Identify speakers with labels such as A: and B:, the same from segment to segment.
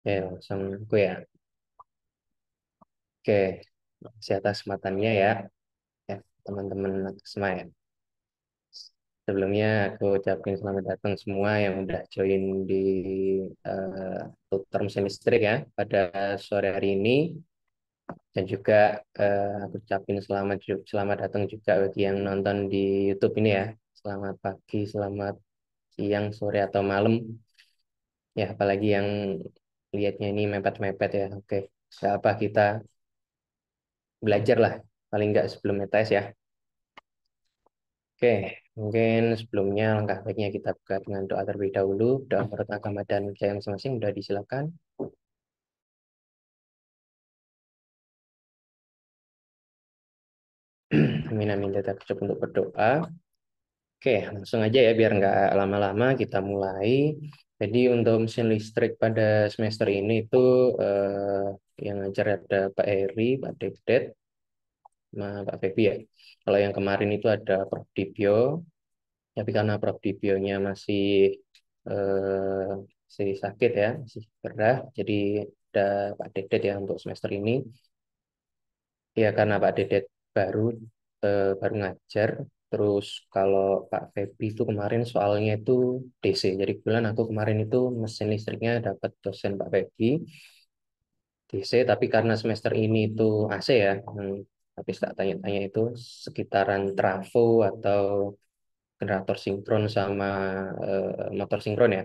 A: Oke, langsung aku ya. Oke, makasih atas kesempatannya ya, ya teman-teman semua ya. Sebelumnya aku ucapin selamat datang semua yang udah join di tutor mesin listrik ya pada sore hari ini. Dan juga aku ucapin selamat datang juga bagi yang nonton di YouTube ini ya. Selamat pagi, selamat siang, sore atau malam. Ya, apalagi yang lihatnya ini mepet-mepet ya. Oke, nggak apa kita belajar lah paling nggak sebelum tes ya. Oke, mungkin sebelumnya langkah baiknya kita buka dengan doa terlebih dahulu. Doa menurut agama dan percaya masing-masing sudah disilakan. Amin amin kita cukup untuk berdoa. Oke, langsung aja ya biar nggak lama-lama kita mulai. Jadi untuk mesin listrik pada semester ini itu yang ngajar ada Pak Heri, Pak Dedet, sama Pak Febi ya. Kalau yang kemarin itu ada Prof. Dibyo, tapi karena Prof. Dibyonya eh, masih sakit ya, masih gerah, jadi ada Pak Dedet ya untuk semester ini. Ya karena Pak Dedet baru baru ngajar. Terus kalau Pak Febi itu kemarin soalnya itu DC. Jadi kebetulan aku kemarin itu mesin listriknya dapat dosen Pak Febi DC. Tapi karena semester ini itu AC ya. Tapi tak tanya-tanya itu sekitaran trafo atau generator sinkron sama motor sinkron ya.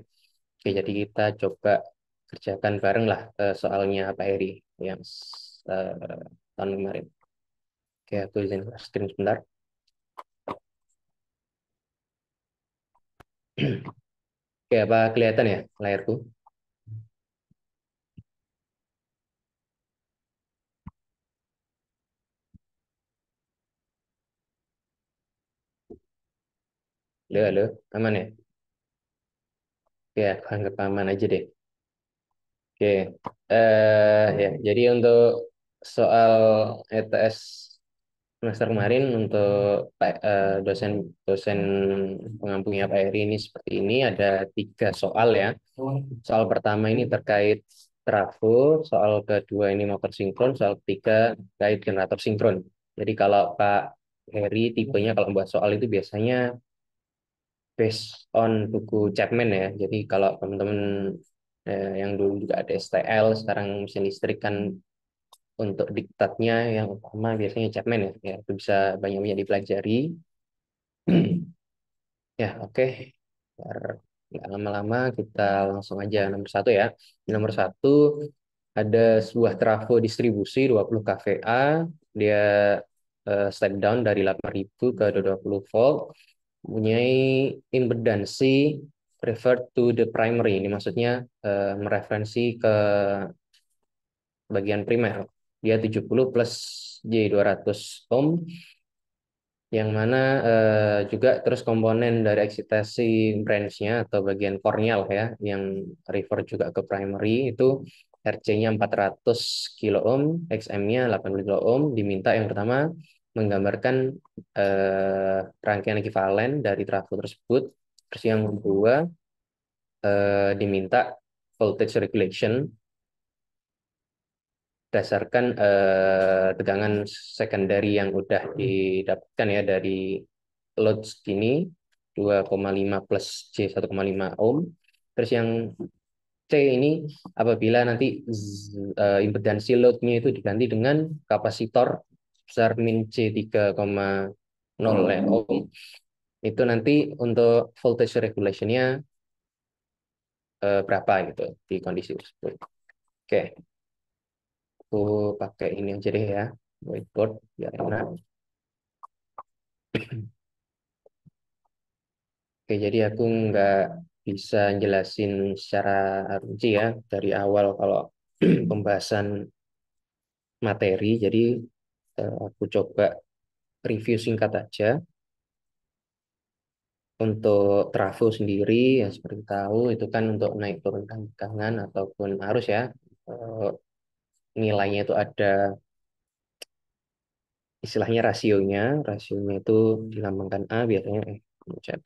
A: Oke, jadi kita coba kerjakan bareng lah soalnya Pak Heri yang eh, tahun kemarin. Oke, aku izin screen sebentar. Oke, apa kelihatan ya layarku? Halo, halo, aman ya? Oke, aku anggap aman aja deh. Oke, ya, jadi untuk soal ETS semester kemarin untuk dosen dosen pengampunya Pak Eri ini seperti ini ada 3 soal ya. Soal pertama ini terkait trafo, soal kedua ini motor sinkron, soal ketiga terkait generator sinkron. Jadi kalau Pak Heri tipenya kalau membuat soal itu biasanya based on buku Chapman ya. Jadi kalau teman-teman yang dulu juga ada STL, sekarang mesin listrik kan untuk diktatnya yang utama biasanya Chapman ya. Ya itu bisa banyak-banyak dipelajari. Ya oke. Biar nggak lama-lama kita langsung aja nomor satu ya. Nomor satu ada sebuah trafo distribusi 20 kVA. Dia step down dari 8.000 ke 20 volt. Mempunyai impedansi refer to the primary. Ini maksudnya mereferensi ke bagian primer. Dia 70 plus J 200 ohm, yang mana juga terus komponen dari eksitasi branch-nya atau bagian korneal ya, yang refer juga ke primary itu RC-nya 400 kilo ohm, XM-nya 80 kilo ohm. Diminta yang pertama menggambarkan rangkaian ekivalen dari trafo tersebut. Terus yang kedua diminta voltage regulation berdasarkan tegangan secondary yang udah didapatkan ya dari load segini 2,5 plus J 1,5 ohm. Terus yang C ini apabila nanti impedansi load-nya itu diganti dengan kapasitor besar min C 3,0 ohm, itu nanti untuk voltage regulation-nya berapa gitu di kondisi tersebut. Oke, aku pakai ini aja deh ya, whiteboard biar enak. Oke, jadi aku nggak bisa jelasin secara rinci ya dari awal kalau pembahasan materi. Jadi aku coba review singkat aja. Untuk trafo sendiri ya seperti tahu itu kan untuk naik turunkan tegangan ataupun arus ya. Eh, Nilainya itu ada istilahnya rasionya. Rasionya itu dilambangkan A biasanya. Chat.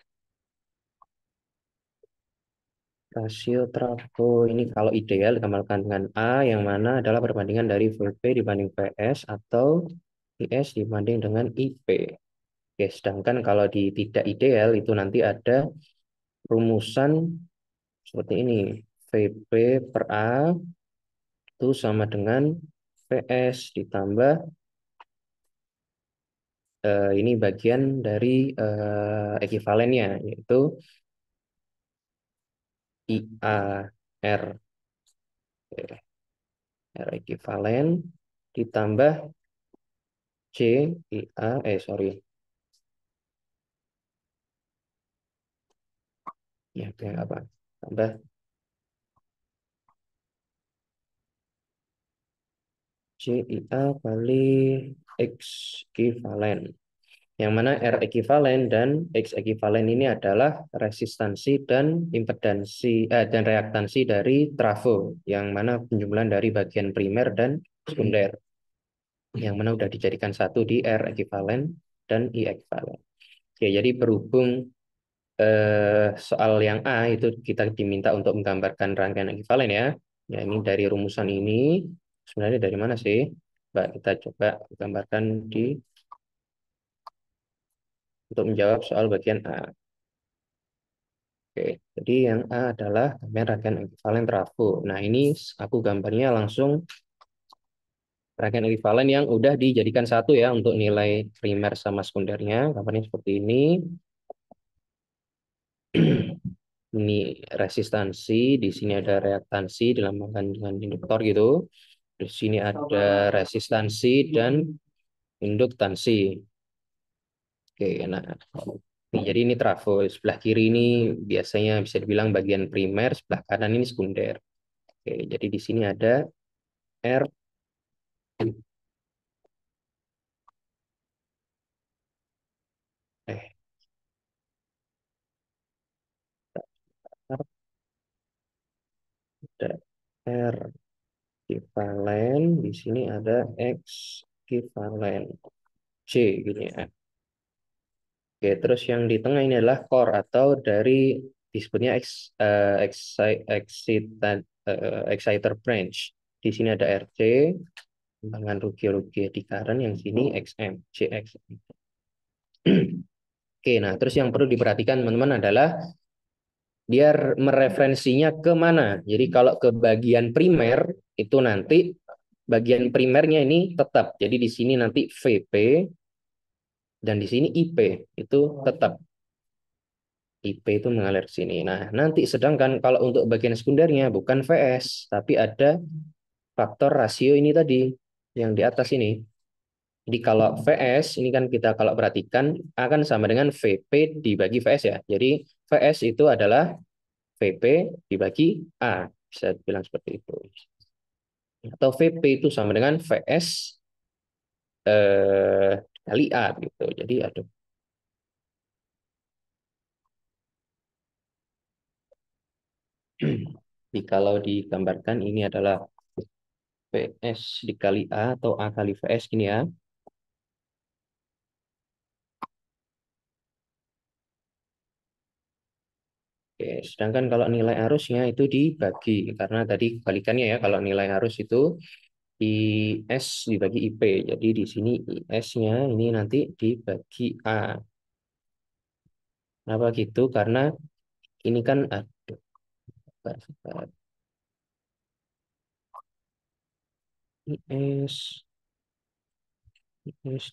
A: Rasio trafo ini kalau ideal dikembangkan dengan A yang mana adalah perbandingan dari VP dibanding PS atau IS dibanding dengan IP. Oke, sedangkan kalau di tidak ideal itu nanti ada rumusan seperti ini. VP per A itu sama dengan PS ditambah ini bagian dari ekivalennya yaitu IA R. Oke, R ekivalen ditambah C IA sorry ya kayak apa tambah C IA kali X ekivalen yang mana R ekivalen dan X ekivalen ini adalah resistansi dan impedansi dan reaktansi dari trafo yang mana penjumlahan dari bagian primer dan sekunder yang mana sudah dijadikan satu di R ekivalen dan I ekivalen. Oke, jadi berhubung soal yang A itu kita diminta untuk menggambarkan rangkaian ekivalen ya. Ya ini dari rumusan ini sebenarnya dari mana sih? Mbak, kita coba gambarkan di untuk menjawab soal bagian A. Oke, jadi yang A adalah rangkaian ekivalen trafo. Nah, ini aku gambarnya langsung rangkaian ekivalen yang udah dijadikan satu ya untuk nilai primer sama sekundernya. Gambarnya seperti ini. Ini resistansi, di sini ada reaktansi dilambangkan dengan induktor gitu. Di sini ada resistansi dan induktansi. Oke, nah, jadi ini trafo. Sebelah kiri ini biasanya bisa dibilang bagian primer, sebelah kanan ini sekunder. Oke, jadi di sini ada R, eh, ada R ekivalen, di sini ada X ekivalen C gini ya. Oke, terus yang di tengah ini adalah core atau dari disebutnya exciter branch. Di sini ada RC, kembangan rugi-rugi di current yang sini XM, CX. Oke, nah terus yang perlu diperhatikan teman-teman adalah dia mereferensinya ke mana. Jadi kalau ke bagian primer itu nanti bagian primernya ini tetap. Jadi di sini nanti VP dan di sini IP itu tetap. IP itu mengalir ke sini. Nah, nanti sedangkan kalau untuk bagian sekundernya bukan VS, tapi ada faktor rasio ini tadi yang di atas ini. Jadi kalau VS ini kan kita kalau perhatikan akan sama dengan VP dibagi VS ya. Jadi VS itu adalah VP dibagi A. Bisa bilang seperti itu. Atau VP itu sama dengan VS kali A gitu. Jadi ada. Jadi kalau digambarkan ini adalah VS dikali A atau A kali VS gini ya. Oke, sedangkan kalau nilai arusnya itu dibagi karena tadi kebalikannya ya kalau nilai arus itu IS dibagi IP. Jadi di sini IS-nya ini nanti dibagi A. Kenapa gitu? Karena ini kan aduh, IS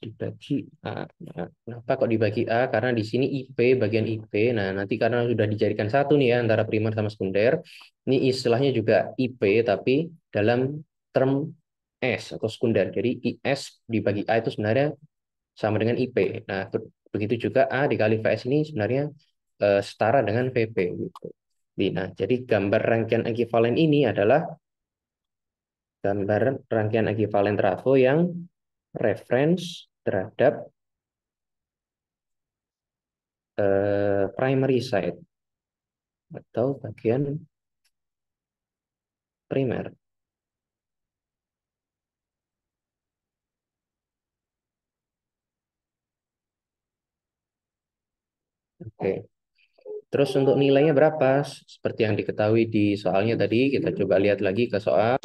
A: dibagi A. Nah, kenapa kok dibagi A? Karena di sini IP, bagian IP. Nah, nanti karena sudah dijadikan satu nih ya antara primer sama sekunder, ini istilahnya juga IP tapi dalam term S atau sekunder. Jadi IS dibagi A itu sebenarnya sama dengan IP. Nah, begitu juga A dikali VS ini sebenarnya setara dengan VP gitu. Nah, jadi gambar rangkaian ekivalen ini adalah gambar rangkaian ekivalen trafo yang reference terhadap primary side atau bagian primer. Oke. Terus untuk nilainya berapa? Seperti yang diketahui di soalnya tadi, kita coba lihat lagi ke soal.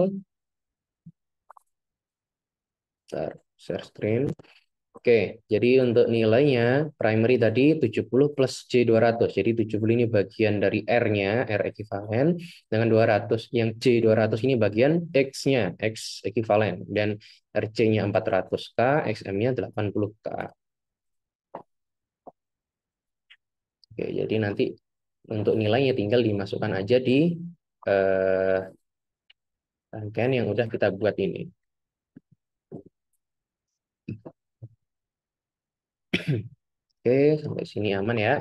A: Bentar, share screen. Oke, jadi untuk nilainya primary tadi 70 plus C200. Jadi 70 ini bagian dari R-nya, R ekivalen, dengan 200. Yang C200 ini bagian X-nya, X ekivalen. Dan RC-nya 400K, XM-nya 80K. Oke, jadi nanti untuk nilainya tinggal dimasukkan aja di eh, rangkaian yang udah kita buat ini. Oke, sampai sini aman ya.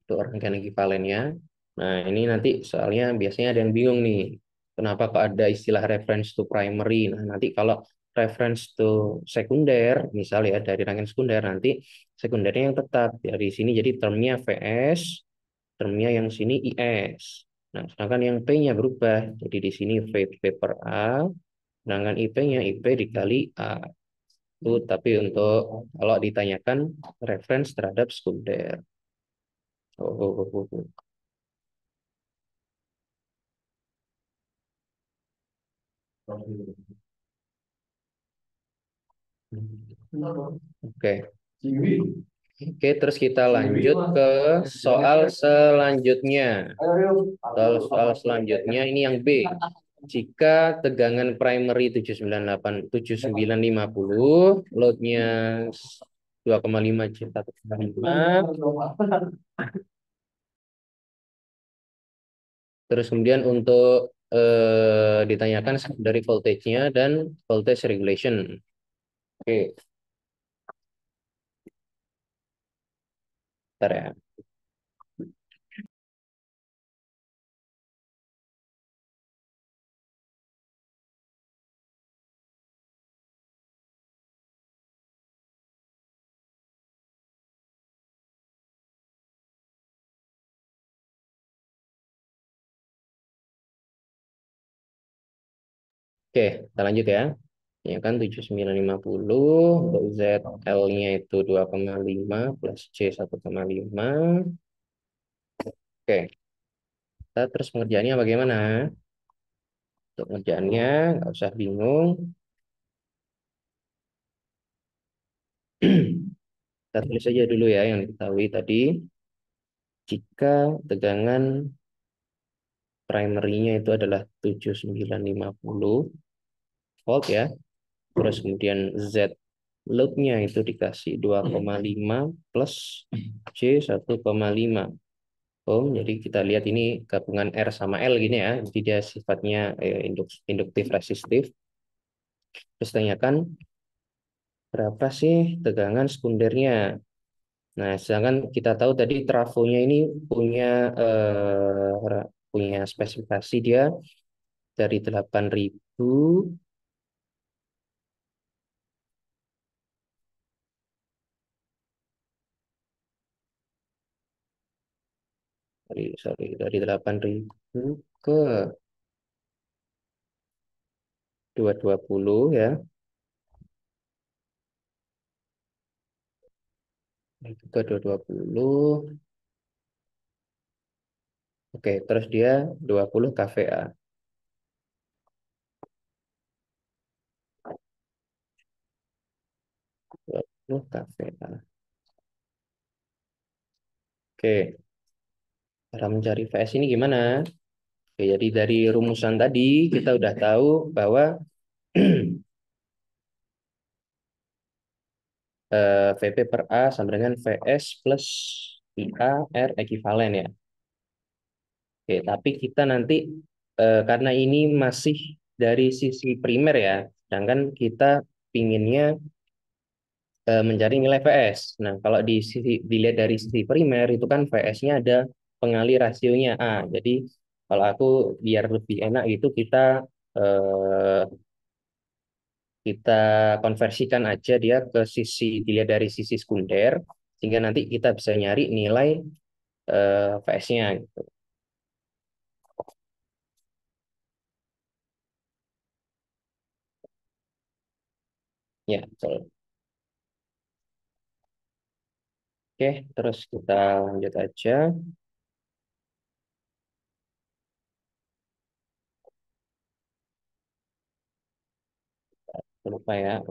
A: Untuk rangkaian ekivalennya. Nah, ini nanti soalnya biasanya ada yang bingung nih. Kenapa kok ada istilah reference to primary? Nah, nanti kalau reference to sekunder, misal ya dari rangkaian sekunder, nanti sekundernya yang tetap. Dari sini jadi termnya VS, termnya yang sini IS. Nah, sedangkan yang P-nya berubah. Jadi di sini V per A, sedangkan IP-nya IP dikali A. Itu tapi untuk kalau ditanyakan reference terhadap sekunder. Oh. Oke. Oke, terus kita lanjut ke soal selanjutnya. Soal selanjutnya ini yang B. Jika tegangan primary 798 7950, loadnya 2,5 J 1,5. Terus kemudian untuk ditanyakan dari voltage-nya dan voltage regulation. Oke, bentar ya. Oke, kita lanjut ya. Ya kan 7950 untuk ZL-nya itu 2,5 plus C 1,5. Oke, kita terus pengerjaannya bagaimana? Untuk pengerjaannya nggak usah bingung. Kita tulis saja dulu ya yang diketahui tadi. Jika tegangan primary-nya itu adalah 7950 volt ya. Terus kemudian Z load-nya itu dikasih 2,5 plus C 1,5 ohm. Jadi kita lihat ini gabungan R sama L gini ya. Jadi dia sifatnya induktif resistif. Terus tanyakan berapa sih tegangan sekundernya. Nah, sedangkan kita tahu tadi trafonya ini punya punya spesifikasi dia dari 8.000 dari 8.000 ke 220 ya. Itu ke 220. Oke, terus dia 20 kVA. 20 kVA. Oke, cara mencari VS ini gimana? Oke, jadi dari rumusan tadi kita udah tahu bahwa VP per A sama dengan VS plus IA R ekivalen ya. Oke, tapi kita nanti karena ini masih dari sisi primer ya, sedangkan kita pinginnya mencari nilai VS. Nah, kalau dilihat dari sisi primer itu kan VS-nya ada pengali rasionya A. Jadi kalau aku biar lebih enak itu eh, kita konversikan aja dia ke sisi dilihat dari sisi sekunder sehingga nanti kita bisa nyari nilai VS-nya gitu. Ya, betul. Oke, terus kita lanjut aja. Lupa ya.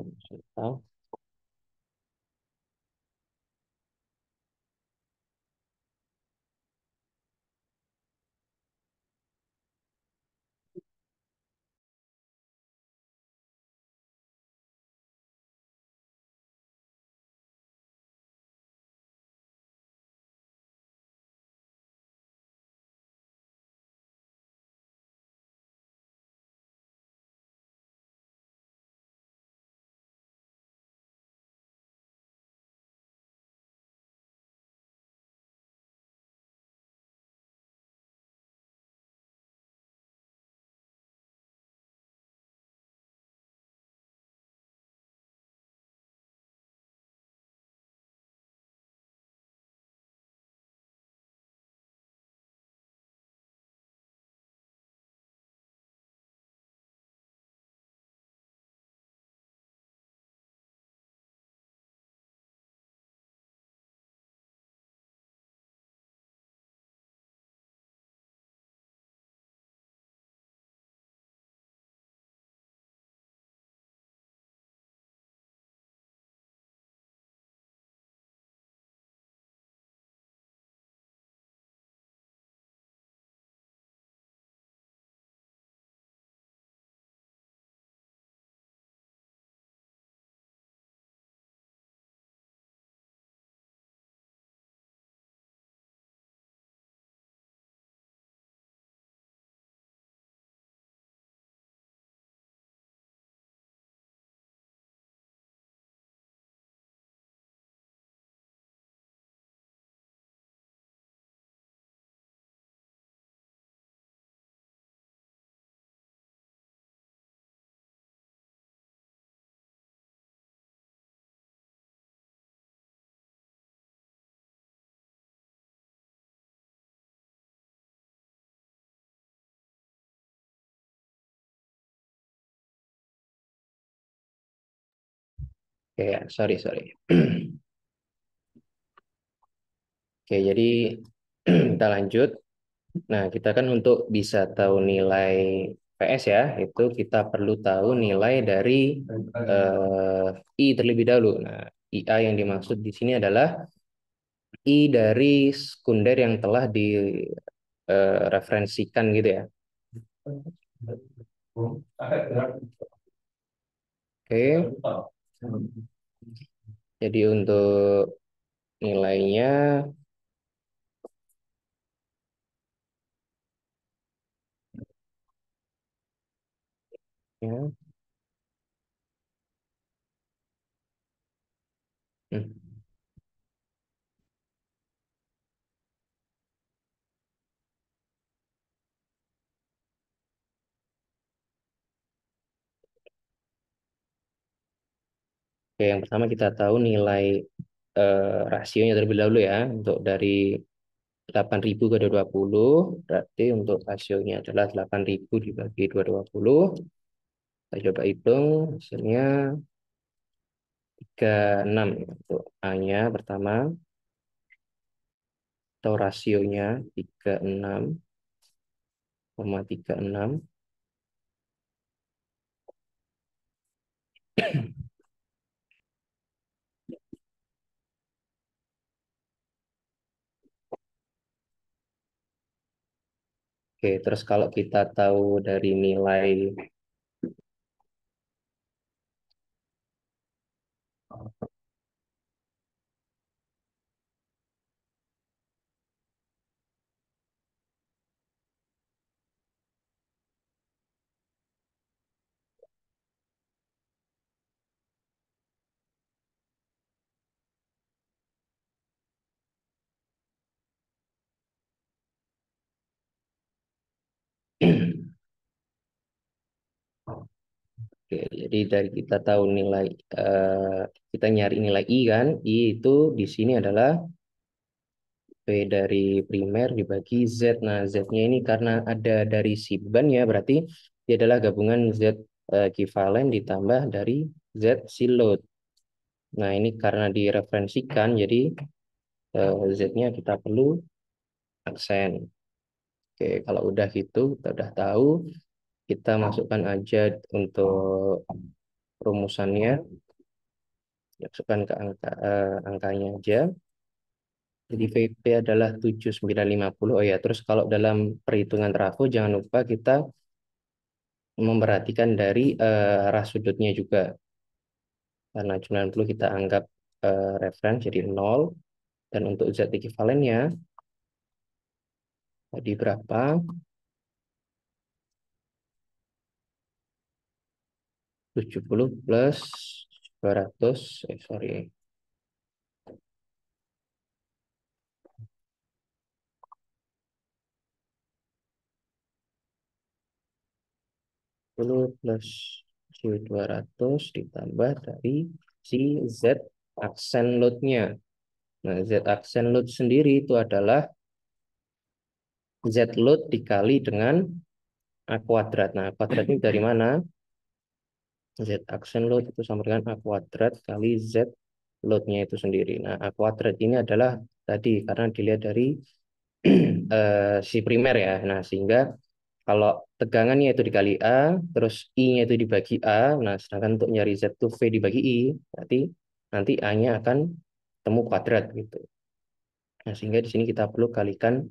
A: Oke, ya, sorry, sorry. Oke, jadi kita lanjut. Nah, kita kan untuk bisa tahu nilai PS ya, itu kita perlu tahu nilai dari I terlebih dahulu. Nah, IA yang dimaksud di sini adalah I dari sekunder yang telah direferensikan gitu ya. Oke, jadi untuk nilainya ya. Hmm. Oke, yang pertama kita tahu nilai rasionya terlebih dahulu ya. Untuk dari 8.000 ke 220, berarti untuk rasionya adalah 8.000 dibagi 220. Kita coba hitung, hasilnya 36. Untuk A-nya pertama, atau rasionya 36,36. Oke, terus kalau kita tahu dari nilai Oke, jadi dari kita tahu nilai eh, kita nyari nilai I kan, I itu di sini adalah P dari primer dibagi Z. Nah, Z-nya ini karena ada dari Siban ya, berarti dia adalah gabungan Z ekivalen ditambah dari Z siload. Nah, ini karena direferensikan, jadi Z-nya kita perlu aksen. Oke, kalau udah gitu, kita udah tahu, kita masukkan aja untuk rumusannya, masukkan ke angkanya aja. Jadi VP adalah 7950. Oh ya, terus kalau dalam perhitungan trafo, jangan lupa kita memperhatikan dari arah sudutnya juga. Karena 90 kita anggap referensi jadi 0. Dan untuk Z ekivalennya, tadi berapa? 70 plus 200, sorry. 10 plus C200 ditambah dari si Z aksen load-nya. Nah, Z aksen load sendiri itu adalah Z load dikali dengan A kuadrat. Nah, A kuadrat ini dari mana? Z aksen load itu sama dengan A kuadrat kali Z load-nya itu sendiri. Nah, A kuadrat ini adalah tadi karena dilihat dari si primer ya. Nah, sehingga kalau tegangannya itu dikali A, terus I-nya itu dibagi A, nah sedangkan untuk nyari Z itu V dibagi I, berarti nanti A-nya akan temu kuadrat gitu. Nah, sehingga di sini kita perlu kalikan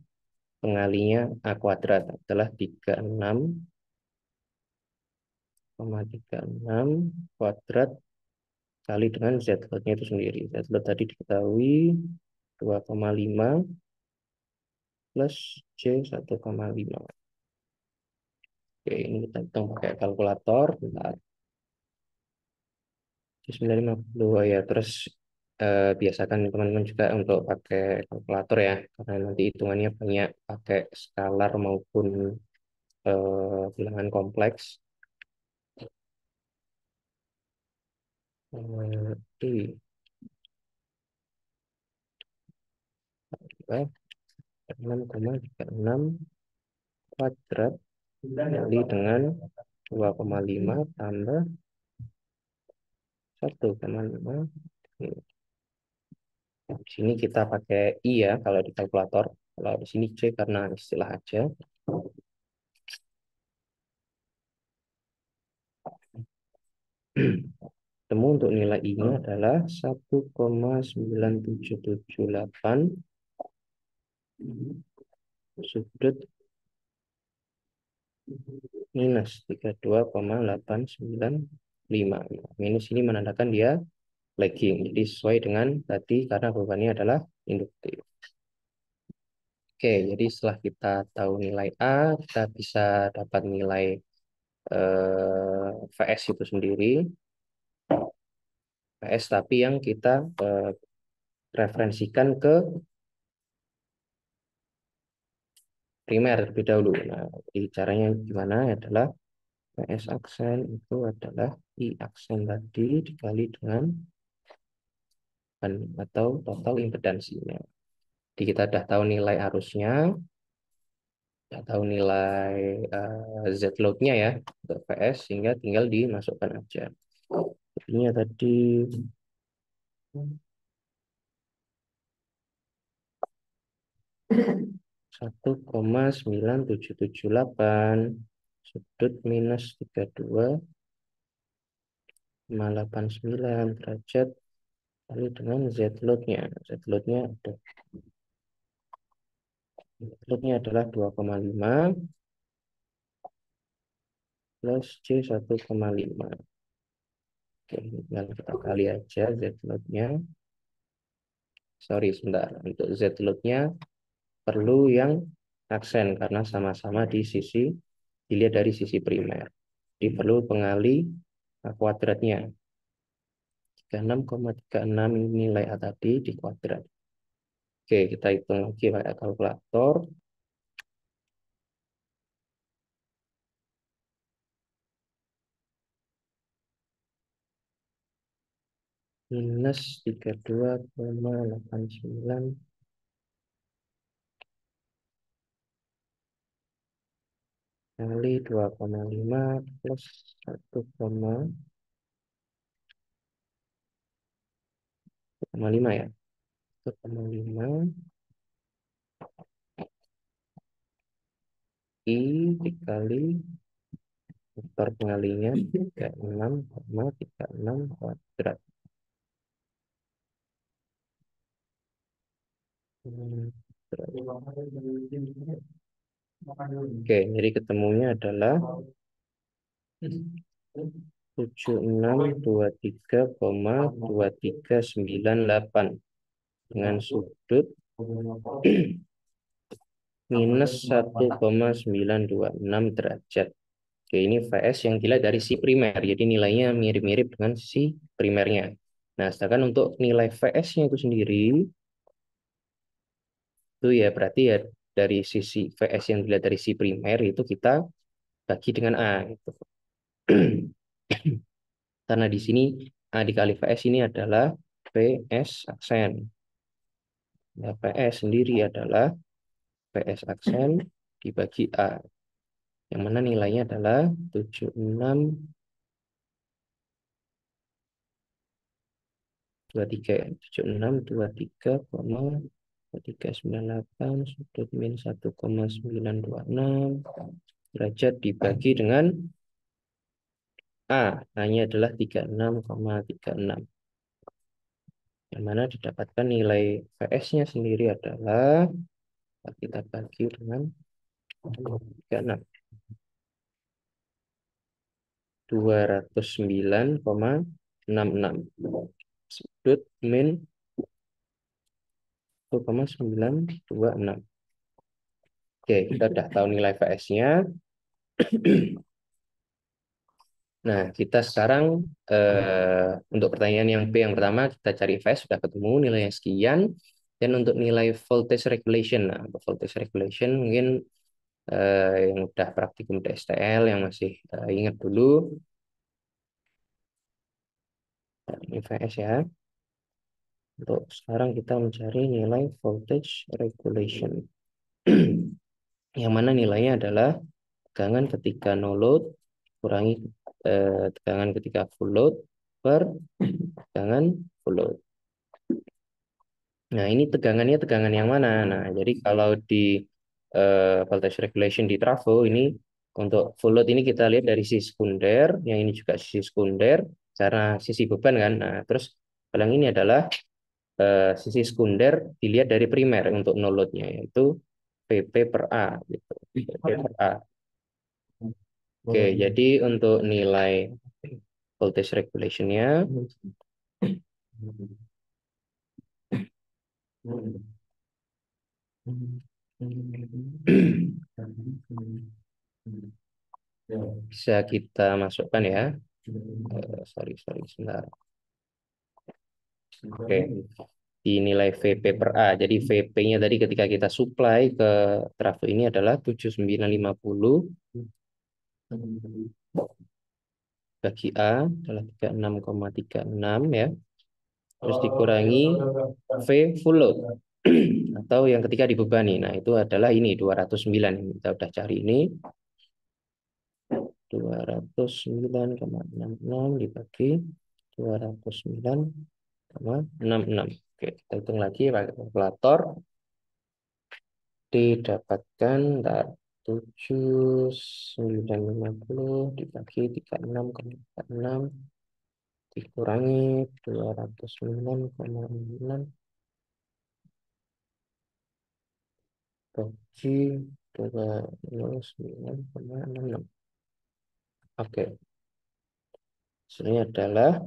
A: pengalinya A kuadrat adalah 36,36 kuadrat kali dengan Z load-nya itu sendiri. Z load tadi diketahui 2,5 plus C 1,5. Oke, ini kita hitung pakai kalkulator. Bentar. 950 ya. Terus biasakan teman-teman juga untuk pakai kalkulator ya. Karena nanti hitungannya banyak pakai skalar maupun bilangan kompleks. Di 6,36 kuadrat kali dengan 2,5 tambah 1,5. Di sini kita pakai I ya kalau di kalkulator. Kalau di sini C karena istilah aja. Temu untuk nilai I-nya adalah 1,9778 sudut minus 32,895. Minus ini menandakan dia lagging. Jadi sesuai dengan tadi karena bebannya adalah induktif. Oke, jadi setelah kita tahu nilai A, kita bisa dapat nilai VS itu sendiri. VS tapi yang kita referensikan ke primer terlebih dahulu. Nah, jadi caranya gimana adalah PS aksen itu adalah I aksen tadi dikali dengan atau total impedansinya. Jadi kita sudah tahu nilai arusnya, sudah tahu nilai Z load-nya ya untuk PS, sehingga tinggal dimasukkan aja. Ini tadi 1,9778 sudut minus 32,89 derajat kali dengan Z load-nya. Z load-nya ada load-nya adalah 2,5 plus C 1,5. Oke, tinggal kita kali aja Z load-nya. Sorry, sebentar. Untuk Z load-nya perlu yang aksen karena sama-sama di sisi, dilihat dari sisi primer. Jadi perlu pengali kuadratnya. 36,36 nilai A tadi di kuadrat. Oke, kita hitung lagi pakai kalkulator. Minus 32,89 kali 2,5 plus 1,5 ya. 1,5 I dikali faktor pengalinya 36,36 kuadrat. Oke, jadi ketemunya adalah 7623,2398 dengan sudut minus 1,926 derajat. Oke, ini VS yang dilihat dari si primer, jadi nilainya mirip-mirip dengan si primernya. Nah, sedangkan untuk nilai VS-nya itu sendiri, itu ya berarti ya dari sisi VS yang dilihat dari si primer itu kita bagi dengan A. Gitu. Karena di sini A dikali VS ini adalah VS aksen. Nah, VS sendiri adalah VS aksen dibagi A. Yang mana nilainya adalah 7623 7623,2398 sudut min 1,926 derajat dibagi dengan A. A-nya adalah 36,36. Yang mana didapatkan nilai VS-nya sendiri adalah kita bagi dengan 36. 209,66 sudut min 1,926. Oke, kita udah tahu nilai VS-nya. Nah, kita sekarang untuk pertanyaan yang B yang pertama, kita cari VS, sudah ketemu nilainya sekian. Dan untuk nilai voltage regulation, nah, untuk voltage regulation mungkin yang udah praktikum di STL, yang masih ingat dulu, ini VS ya. Untuk sekarang kita mencari nilai voltage regulation. Yang mana nilainya adalah tegangan ketika no load kurangi tegangan ketika full load per tegangan full load. Nah, ini tegangannya tegangan yang mana? Nah, jadi kalau di voltage regulation di trafo ini untuk full load ini kita lihat dari sisi sekunder, yang ini juga sisi sekunder, karena sisi beban kan. Nah, terus kalau yang ini adalah sisi sekunder dilihat dari primer untuk no load-nya, yaitu PP per A gitu. PP per A. Oke, jadi untuk nilai voltage regulation-nya bisa kita masukkan ya. Sorry, sebentar. Oke, di nilai VP per A. Jadi VP-nya tadi ketika kita supply ke trafo ini adalah 7950 bagi A adalah 36,36 ya. Terus dikurangi V full load atau yang ketika dibebani. Nah, itu adalah ini 209 yang kita udah cari ini. 209,66 dibagi 209,66. Oke, kita hitung lagi pakai kalkulator. Didapatkan 7950 dibagi 36,46 dikurangi 209,66 bagi 209,66. Oke, hasilnya adalah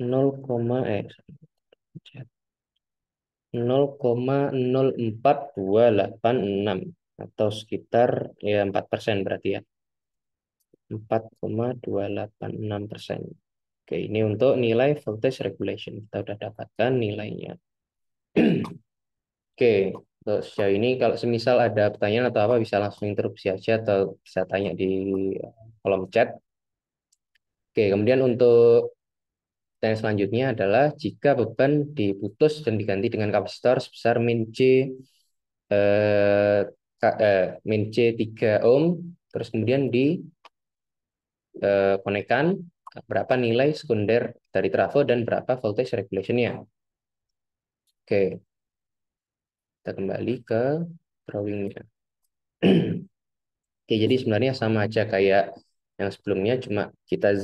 A: 0,04286 atau sekitar ya 4% berarti ya. 4,286%. Oke, ini untuk nilai voltage regulation. Kita udah dapatkan nilainya. Oke, untuk sejauh ini kalau semisal ada pertanyaan atau apa bisa langsung interupsi aja atau bisa tanya di kolom chat. Oke, kemudian untuk pertanyaan selanjutnya adalah jika beban diputus dan diganti dengan kapasitor sebesar min C min C 3 ohm terus kemudian konekan, berapa nilai sekunder dari trafo dan berapa voltage regulationnya. Oke, kita kembali ke drawingnya. Oke, jadi sebenarnya sama aja kayak yang sebelumnya, cuma kita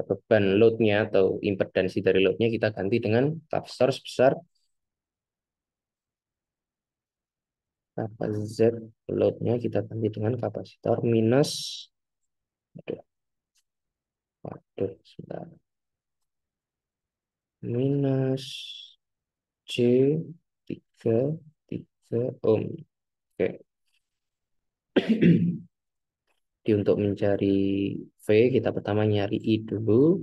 A: beban load-nya atau impedansi dari load-nya kita ganti dengan kapasitor sebesar kapasitor Z, load-nya kita ganti dengan kapasitor minus, aduh, waduh, sebentar, minus J 3 ohm. Oke. Jadi untuk mencari V, kita pertama nyari I dulu.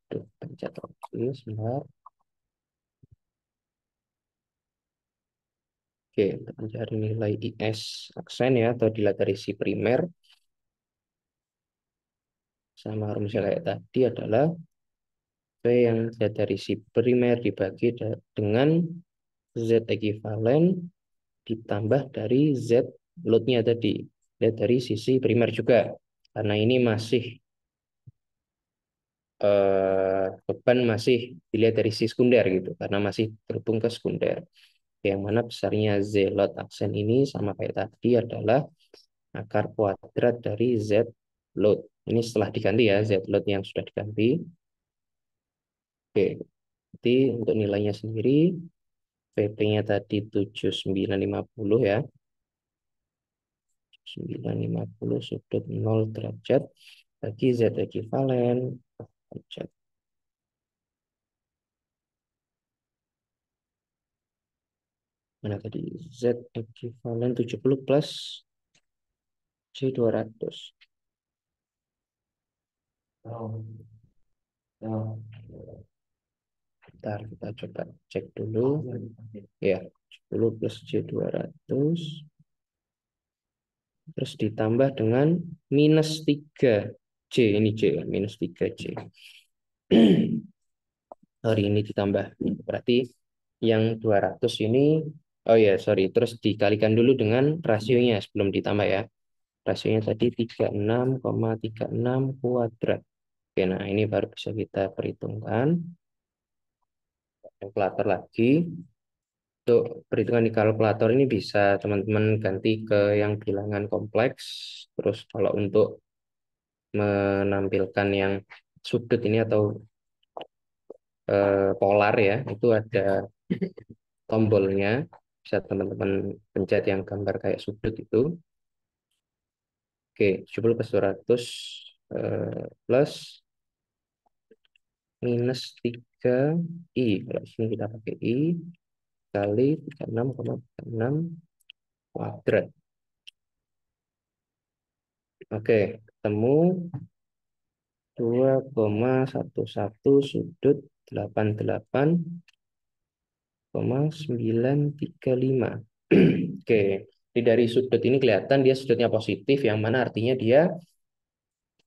A: Tuh, pencet lagi sebentar. Oke, untuk mencari nilai IS aksen ya, atau dilihat dari si primer, sama rumusnya kayak tadi adalah V yang dilihat dari si primer dibagi dengan Z ekivalen ditambah dari Z load-nya tadi. Lihat dari sisi primer juga. Karena ini masih beban masih dilihat dari sisi sekunder gitu. Karena masih terhubung ke sekunder. Yang mana besarnya Z load aksen ini sama kayak tadi adalah akar kuadrat dari Z load. Ini setelah diganti ya, Z load yang sudah diganti. Oke, jadi untuk nilainya sendiri, VP-nya tadi 7950 ya. 950 sudut 0 derajat bagi Z ekivalen derajat. Mana tadi? Z ekivalen 70 plus C 200. Oh, oh. Bentar, kita coba cek dulu. Ya, 10 plus C 200. Terus ditambah dengan minus 3C. Ini C, minus 3C. Hari ini ditambah. Berarti yang 200 ini, oh ya, sorry. Terus dikalikan dulu dengan rasionya sebelum ditambah ya. Rasionya tadi 36,36 kuadrat. Oke, nah ini baru bisa kita perhitungkan. Kalkulator lagi. Untuk perhitungan di kalkulator ini bisa teman-teman ganti ke yang bilangan kompleks. Terus kalau untuk menampilkan yang sudut ini atau polar ya, itu ada tombolnya. Bisa teman-teman pencet yang gambar kayak sudut itu. Oke, 70 plus 200 plus minus 3I. Kalau sini kita pakai I kali 36,36 kuadrat. Oke, ketemu 2,11 sudut 88,935. Oke, jadi dari sudut ini kelihatan dia sudutnya positif, yang mana artinya dia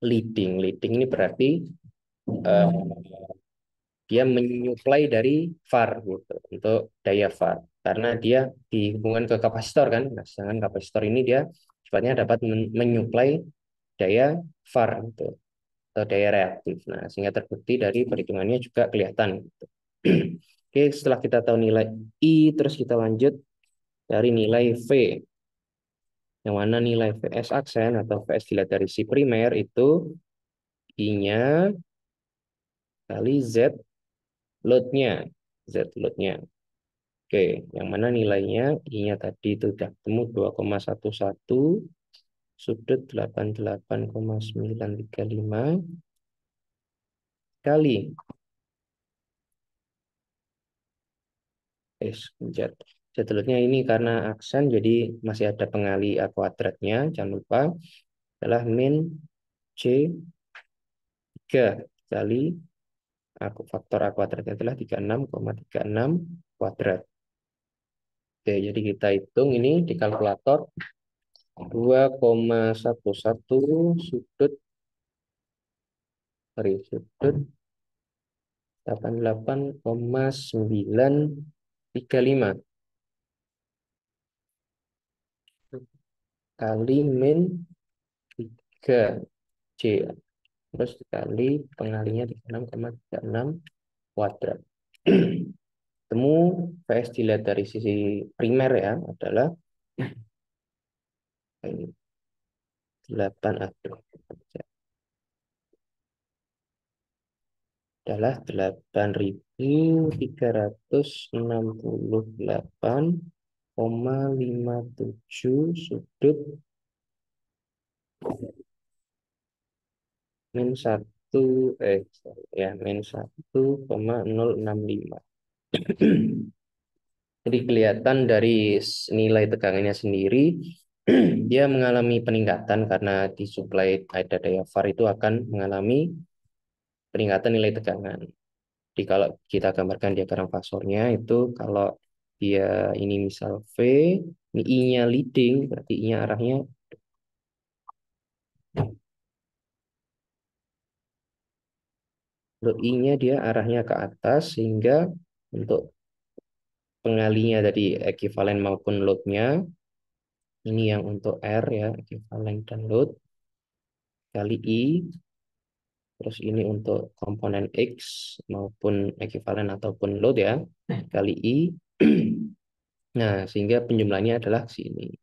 A: leading. Leading ini berarti eh, dia menyuplai dari VAR gitu, untuk daya VAR. Karena dia dihubungkan ke kapasitor kan. Nah, sedangkan kapasitor ini dia sifatnya dapat menyuplai daya VAR gitu, atau daya reaktif. Nah, sehingga terbukti dari perhitungannya juga kelihatan gitu. Oke, setelah kita tahu nilai I, terus kita lanjut dari nilai V. Yang mana nilai VS aksen atau VS dilihat dari si primer itu I-nya kali Z load-nya. Z load-nya. Oke, yang mana nilainya I-nya tadi itu sudah ketemu 2,11 sudut 88,935 kali Z. Z load-nya ini karena aksen jadi masih ada pengali A kuadratnya, jangan lupa adalah min C 3 kali faktor A kuadratnya adalah 36,36 kuadrat. Oke, jadi kita hitung ini di kalkulator 2,11 sudut sorry, sudut 88,935 kali min 3. Terus dikali pengalinya 36,36 kuadrat. Temu VS dilihat dari sisi primer ya adalah ini 8 aduh, adalah 8.368,57 sudut min 1 min 1,065. Jadi kelihatan dari nilai tegangannya sendiri, dia mengalami peningkatan karena disuplai ada daya VAR itu akan mengalami peningkatan nilai tegangan. Jadi kalau kita gambarkan diagram fasornya itu kalau dia ini misal V, ini I-nya leading, berarti I-nya arahnya untuk I-nya dia arahnya ke atas sehingga untuk pengalinya tadi ekivalen maupun load-nya ini yang untuk R ya, ekivalen dan load kali I, terus ini untuk komponen X maupun ekivalen ataupun load ya, kali I. Nah, sehingga penjumlahnya adalah sini.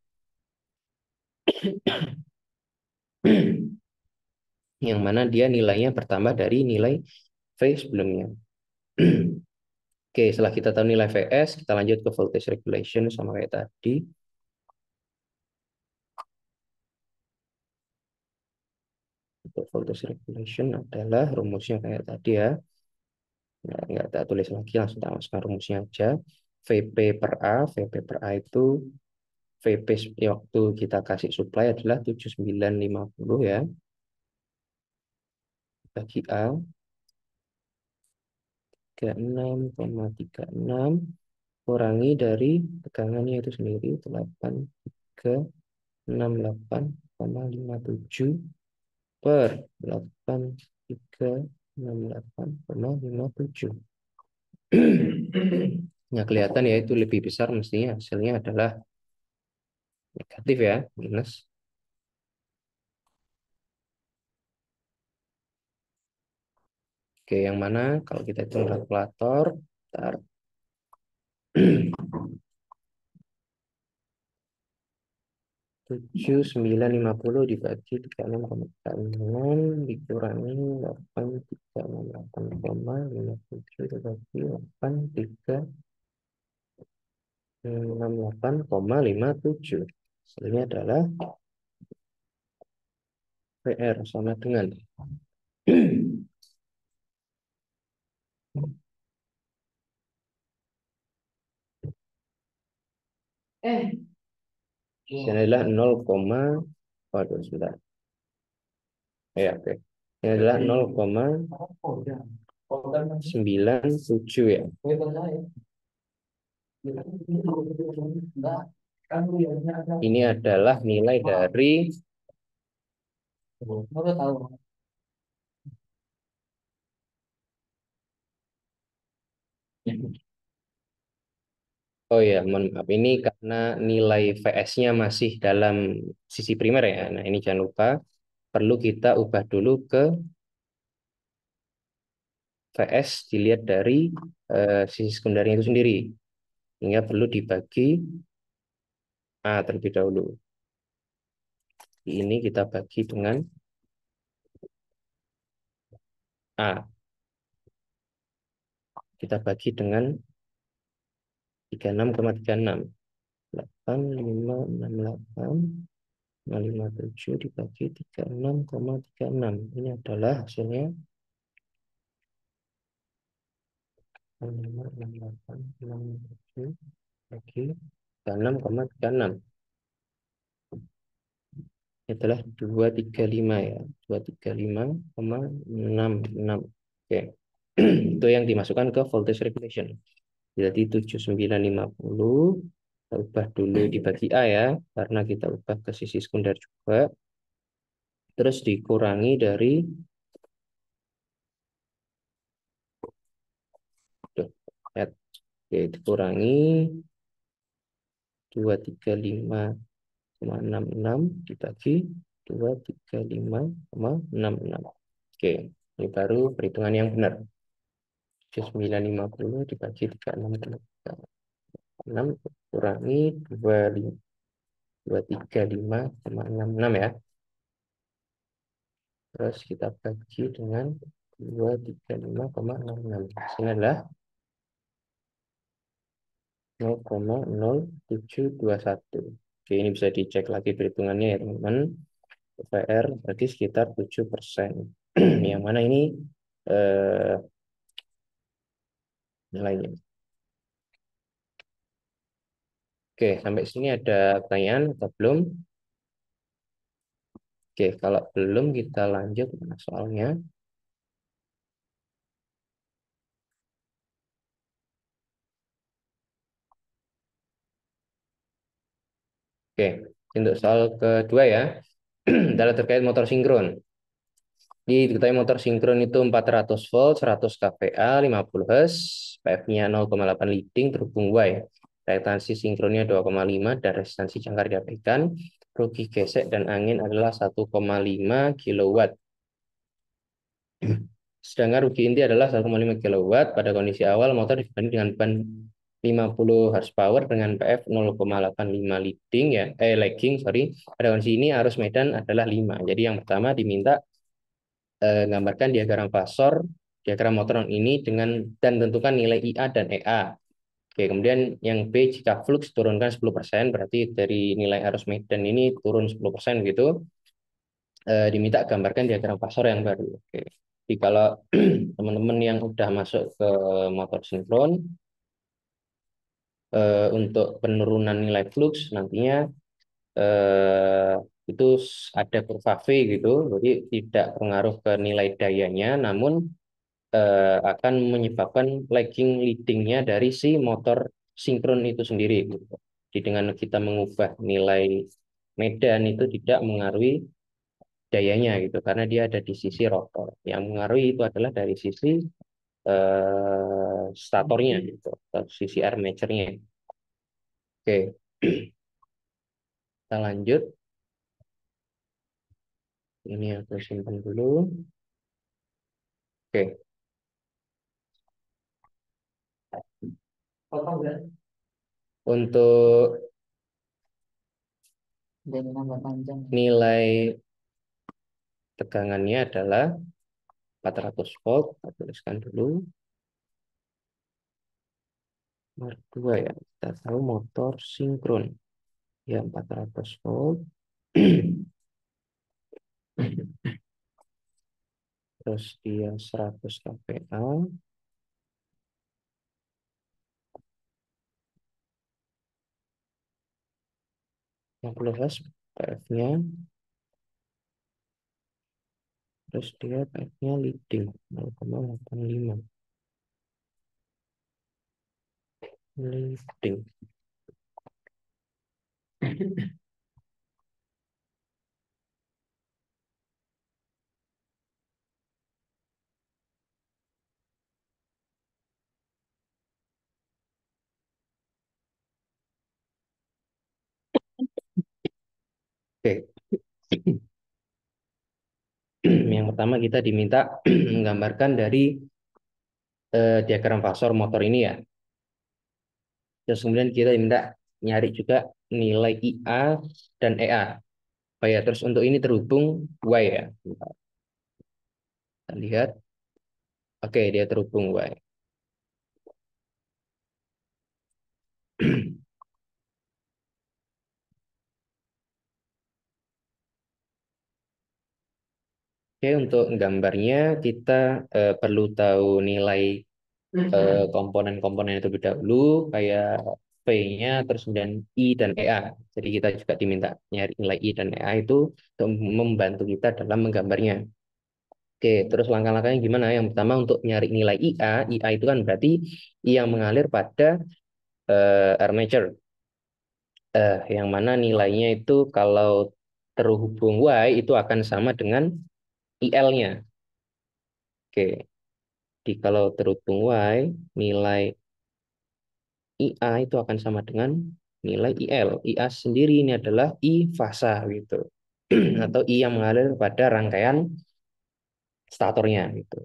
A: Yang mana dia nilainya bertambah dari nilai V sebelumnya. Oke, setelah kita tahu nilai VS, kita lanjut ke voltage regulation sama kayak tadi. Untuk voltage regulation adalah rumusnya kayak tadi ya. Nggak kita tulis lagi, langsung kita masukkan rumusnya aja. VP per A, VP per A itu VP waktu kita kasih supply adalah 7950 ya. Bagi A, 36,36 kurangi dari tegangannya itu sendiri 8368,57 per 8368,57. Nah, kelihatan ya itu lebih besar mestinya hasilnya adalah negatif ya, minus. Oke, yang mana kalau kita hitung kalkulator, bentar. 7950 dibagi 36,36 dikurangi 8368,57 dibagi 8368,57. Hasilnya adalah PR sama dengan hasilnya adalah 0, waduh sebentar. Ya, oke. Ini adalah 0,97 ya. Ini adalah nilai dari oh ya, mohon maaf. Ini karena nilai VS-nya masih dalam sisi primer ya. Nah, ini jangan lupa perlu kita ubah dulu ke VS dilihat dari sisi sekundernya itu sendiri. Sehingga perlu dibagi A terlebih dahulu. Ini kita bagi dengan A. Kita bagi dengan 36,36. 8568,57 dibagi 36,36. Ini adalah hasilnya 8568,57 bagi 36,36. Adalah 235 ya. 235,66. Oke. Itu yang dimasukkan ke voltage regulation. Jadi 7950 kita ubah dulu dibagi A ya, karena kita ubah ke sisi sekunder juga. Terus dikurangi dari ya, oke, dikurangi 235,66 dibagi 235,66. Oke, ini baru perhitungan yang benar. 950 dibagi 36,6 kurangi 235,66 ya. Terus kita bagi dengan 235,66. Sini adalah 0,0721. Oke, ini bisa dicek lagi perhitungannya ya teman-teman. PR berarti sekitar 7%. Yang mana ini eh, nilainya. Oke, sampai sini ada pertanyaan atau belum? Oke, kalau belum kita lanjut ke soalnya. Oke, untuk soal kedua ya, adalah terkait motor sinkron. Diketahui motor sinkron itu 400 volt, 100 kVA, 50 Hz, PF-nya 0,8 leading terhubung Y. Reaktansi sinkronnya 2,5 dan resistansi jangkar diabaikan. Rugi gesek dan angin adalah 1,5 kilowatt. Sedangkan rugi inti adalah 1,5 kilowatt. Pada kondisi awal motor dibanding dengan ban 50 horsepower dengan PF 0,85 leading ya, lagging sorry. Pada kondisi ini arus medan adalah 5. Jadi yang pertama diminta gambarkan diagram fasor diagram motor ini dengan dan tentukan nilai IA dan EA. Oke, kemudian yang B, jika flux turunkan 10%, berarti dari nilai arus medan ini turun 10% gitu. Diminta gambarkan diagram fasor yang baru. Oke. Jadi kalau teman-teman yang udah masuk ke motor sinkron, untuk penurunan nilai flux nantinya eh, itu ada kurva V gitu, jadi tidak pengaruh ke nilai dayanya, namun akan menyebabkan lagging leadingnya dari si motor sinkron itu sendiri gitu. Jadi dengan kita mengubah nilai medan itu tidak mengaruhi dayanya gitu karena dia ada di sisi rotor. Yang mengaruhi itu adalah dari sisi statornya gitu, atau sisi armature-nya. Oke, kita lanjut. Ini aku simpan dulu. Oke, untuk nilai tegangannya adalah 400 volt. Kita tuliskan dulu. Nomor 2 ya. Kita tahu motor sinkron. Ya 400 volt. Terus dia 100 kPa. 50 Hz PF-nya. Terus dia PF-nya leading 0,85 leading. Oke. Yang pertama kita diminta menggambarkan dari diagram fasor motor ini ya. Terus kemudian kita diminta nyari juga nilai IA dan EA. Oh ya, terus untuk ini terhubung Y ya. Kita lihat. Oke, dia terhubung Y. Oke, untuk gambarnya kita perlu tahu nilai komponen-komponen itu terlebih dahulu, kayak V-nya, terus kemudian I dan EA. Jadi kita juga diminta nyari nilai I dan EA itu untuk membantu kita dalam menggambarnya. Oke, terus langkah-langkahnya gimana? Yang pertama untuk nyari nilai IA, IA itu kan berarti I yang mengalir pada armature. Yang mana nilainya itu kalau terhubung Y itu akan sama dengan IL-nya. Oke, jadi kalau terhubung Y, nilai IA itu akan sama dengan nilai IL. IA sendiri ini adalah I fasa gitu. atau I yang mengalir pada rangkaian statornya gitu.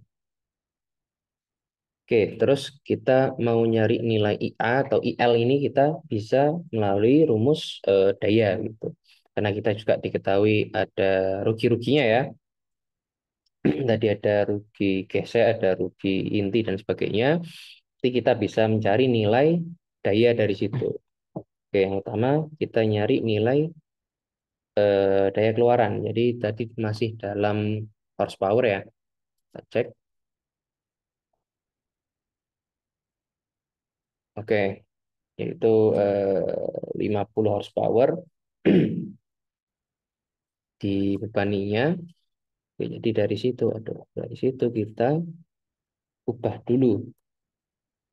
A: Oke, terus kita mau nyari nilai IA atau IL ini kita bisa melalui rumus daya gitu. Karena kita juga diketahui ada rugi-ruginya ya. Tadi ada rugi gesek, ada rugi inti dan sebagainya. Jadi kita bisa mencari nilai daya dari situ. Oke, yang utama kita nyari nilai daya keluaran. Jadi tadi masih dalam horsepower ya. Kita cek. Oke, yaitu 50 horsepower di bebaninya. Oke, jadi dari situ kita ubah dulu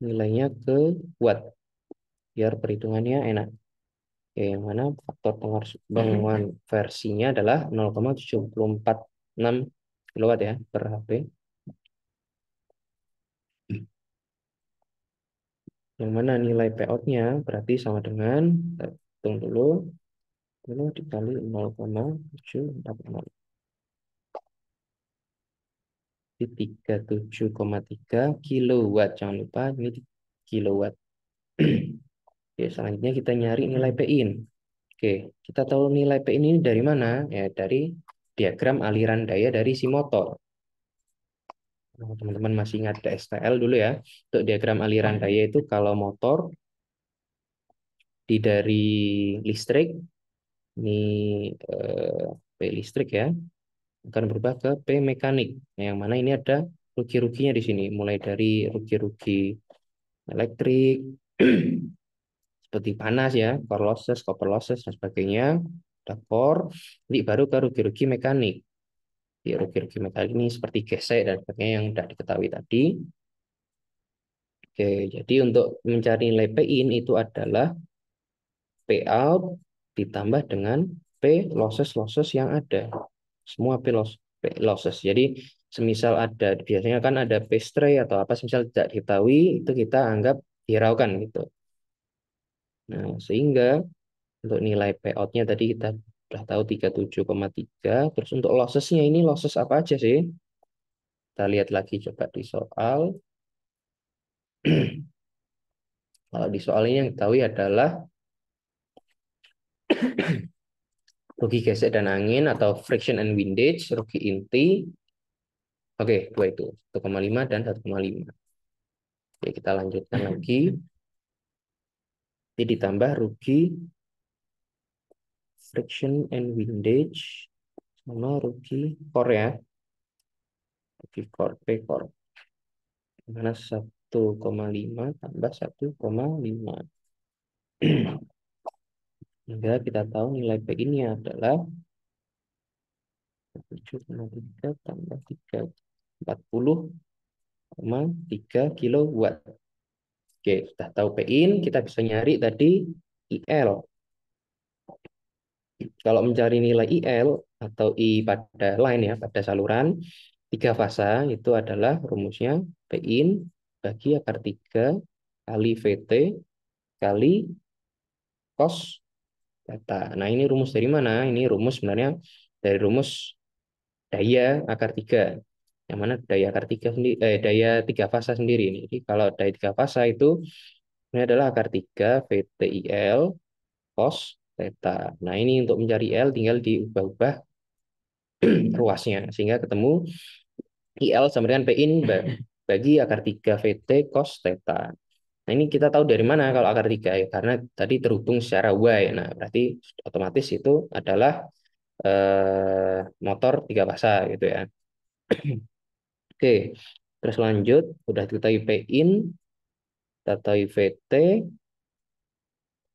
A: nilainya ke watt biar perhitungannya enak. Oke, yang mana faktor pengonversinya adalah 0,746 kilowatt ya per HP. Yang mana nilai POut-nya berarti sama dengan, kita hitung dulu dikali 0,746. Di 37,3 kilowatt. Jangan lupa ini kilowatt. Oke, selanjutnya kita nyari nilai PIN. Oke, kita tahu nilai PIN ini dari mana? Ya, dari diagram aliran daya dari si motor. Nah, teman-teman masih ingat STL dulu ya. Untuk diagram aliran daya itu kalau motor dari listrik, ini P listrik ya, akan berubah ke P mekanik. Nah, yang mana ini ada rugi-ruginya di sini. Mulai dari rugi-rugi elektrik, seperti panas ya, core losses, copper losses, dan sebagainya. Ada core, nanti baru ke rugi-rugi mekanik. Di rugi-rugi mekanik ini seperti gesek dan sebagainya yang sudah diketahui tadi. Oke, jadi untuk mencari nilai P-in itu adalah P-out ditambah dengan P losses-losses yang ada. Semua P losses. Jadi semisal ada, biasanya kan ada P stray atau apa, semisal tidak diketahui, itu kita anggap hiraukan gitu. Nah, sehingga untuk nilai payout-nya tadi kita sudah tahu 37,3. Terus untuk losses-nya ini losses apa aja sih? Kita lihat lagi coba di soal. Kalau di soal ini yang diketahui adalah rugi gesek dan angin atau friction and windage, rugi inti. Oke, dua itu. 1,5 dan 1,5. Oke, kita lanjutkan lagi. Ini ditambah rugi friction and windage sama rugi core ya. Rugi core, P core. Mana 1,5 tambah 1,5. Hingga kita tahu nilai P ini adalah 7,3 tambah 3, 40,3 kilowatt. Oke, sudah tahu P in, kita bisa nyari tadi IL. Kalau mencari nilai IL atau I pada line ya, pada saluran, tiga fasa itu adalah rumusnya P in bagi akar 3 kali VT kali cos theta. Nah, ini rumus dari mana? Ini rumus sebenarnya dari rumus daya akar 3. Yang mana daya akar 3 sendiri, daya 3 fasa sendiri ini. Jadi kalau daya 3 fasa itu ini adalah akar 3 VTIL cos theta. Nah, ini untuk mencari L tinggal diubah-ubah ruasnya sehingga ketemu IL sama dengan P in bagi akar 3 VT cos theta. Nah, ini kita tahu dari mana kalau akar 3 ya, karena tadi terhubung secara Y. Nah, berarti otomatis itu adalah motor 3 fasa gitu ya. Oke, terus lanjut, udah diketahui P in, diketahui VT.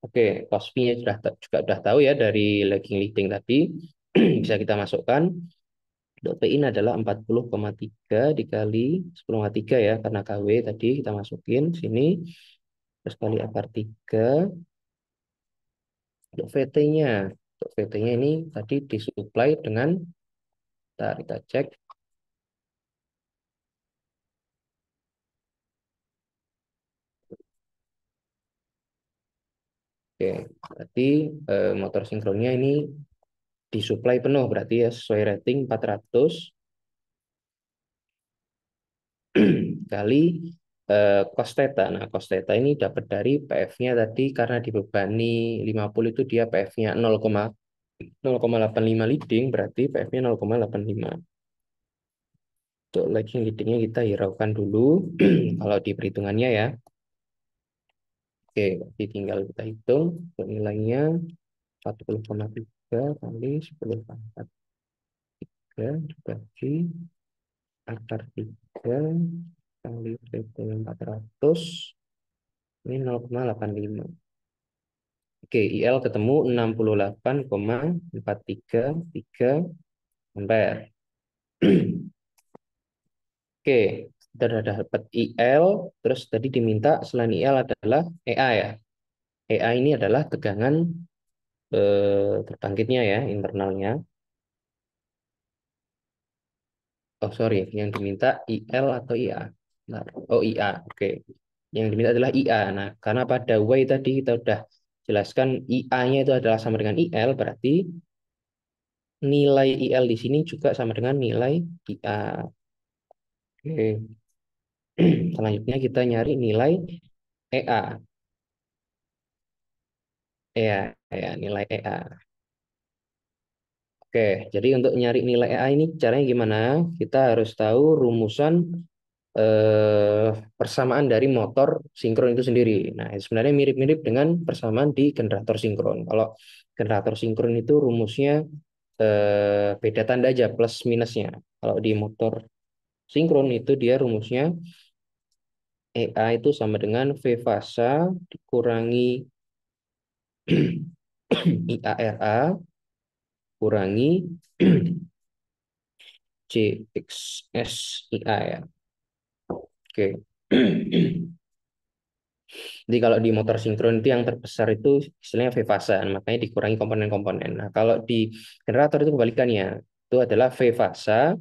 A: Oke, cos P-nya juga udah tahu ya dari lagging leading tadi. Bisa kita masukkan. Untuk P in adalah 40,3 dikali 10,3 ya, karena KW tadi kita masukin sini. Terus kali akar 3. Untuk VT-nya. Untuk VT-nya ini tadi disuplai dengan, kita cek. Oke, berarti motor sinkronnya ini disuplai penuh berarti ya sesuai rating 400 kali cos theta. Nah, cos theta ini dapat dari PF-nya tadi karena dibebani 50 itu dia PF-nya 0,85 leading berarti PF-nya 0,85. Untuk lagging leadingnya kita hiraukan dulu kalau di perhitungannya ya. Oke, berarti tinggal kita hitung untuk nilainya 40,3 kali 10 pangkat 3 dibagi akar 3 kali 400 ini 0,85. Oke, IL ketemu 68,433 ampere. Oke, kita sudah dapat IL, terus tadi diminta selain IL adalah EA ya. EA ini adalah tegangan terbangkitnya ya, internalnya. Oh, sorry, yang diminta IL atau IA? Bentar. Oh, IA, oke. Yang diminta adalah IA. Nah, karena pada Y tadi kita sudah jelaskan IA-nya itu adalah sama dengan IL, berarti nilai IL di sini juga sama dengan nilai IA. Oke. Selanjutnya kita nyari nilai EA. EA, ya, nilai EA. Oke, jadi untuk nyari nilai EA ini caranya gimana? Kita harus tahu rumusan persamaan dari motor sinkron itu sendiri. Nah, sebenarnya mirip-mirip dengan persamaan di generator sinkron. Kalau generator sinkron itu rumusnya beda tanda aja plus minusnya. Kalau di motor sinkron itu dia rumusnya EA itu sama dengan V fasa dikurangi IARA kurangi CXSIA ya. Oke. Jadi kalau di motor sinkron itu yang terbesar itu istilahnya V fasa, makanya dikurangi komponen-komponen. Nah, kalau di generator itu kebalikannya. Itu adalah V fasa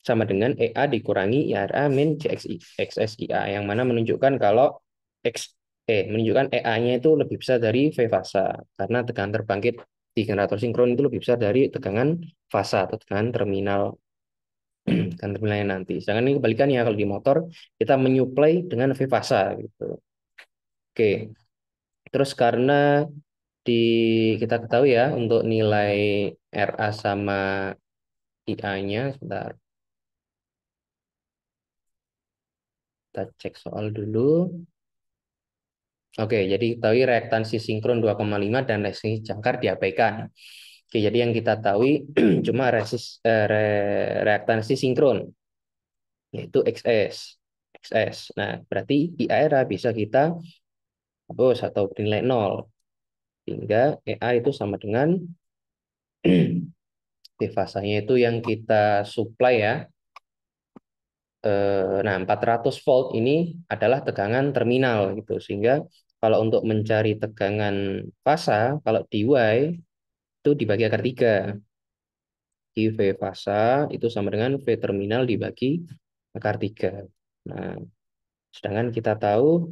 A: sama dengan EA dikurangi IRA min XSIA yang mana menunjukkan kalau menunjukkan EA-nya itu lebih besar dari V fasa karena tegangan terbangkit di generator sinkron itu lebih besar dari tegangan fasa atau tegangan terminal dan terminalnya nanti. Sedangkan ini kebalikannya kalau di motor kita menyuplai dengan V fasa gitu. Oke. Terus karena di kita ketahui ya untuk nilai RA sama IA-nya sebentar. Kita cek soal dulu. Oke, jadi tahu reaktansi sinkron 2,5 dan reaktansi jangkar diabaikan. Oke, jadi yang kita tahu cuma reaktansi sinkron yaitu XS. XS. Nah, berarti IARA bisa kita hapus atau nilai 0. Sehingga EA itu sama dengan fasanya itu yang kita supply ya. Nah, 400 volt ini adalah tegangan terminal gitu. Sehingga kalau untuk mencari tegangan fasa, kalau di Y itu dibagi akar 3. Di V fasa itu sama dengan V terminal dibagi akar 3. Nah, sedangkan kita tahu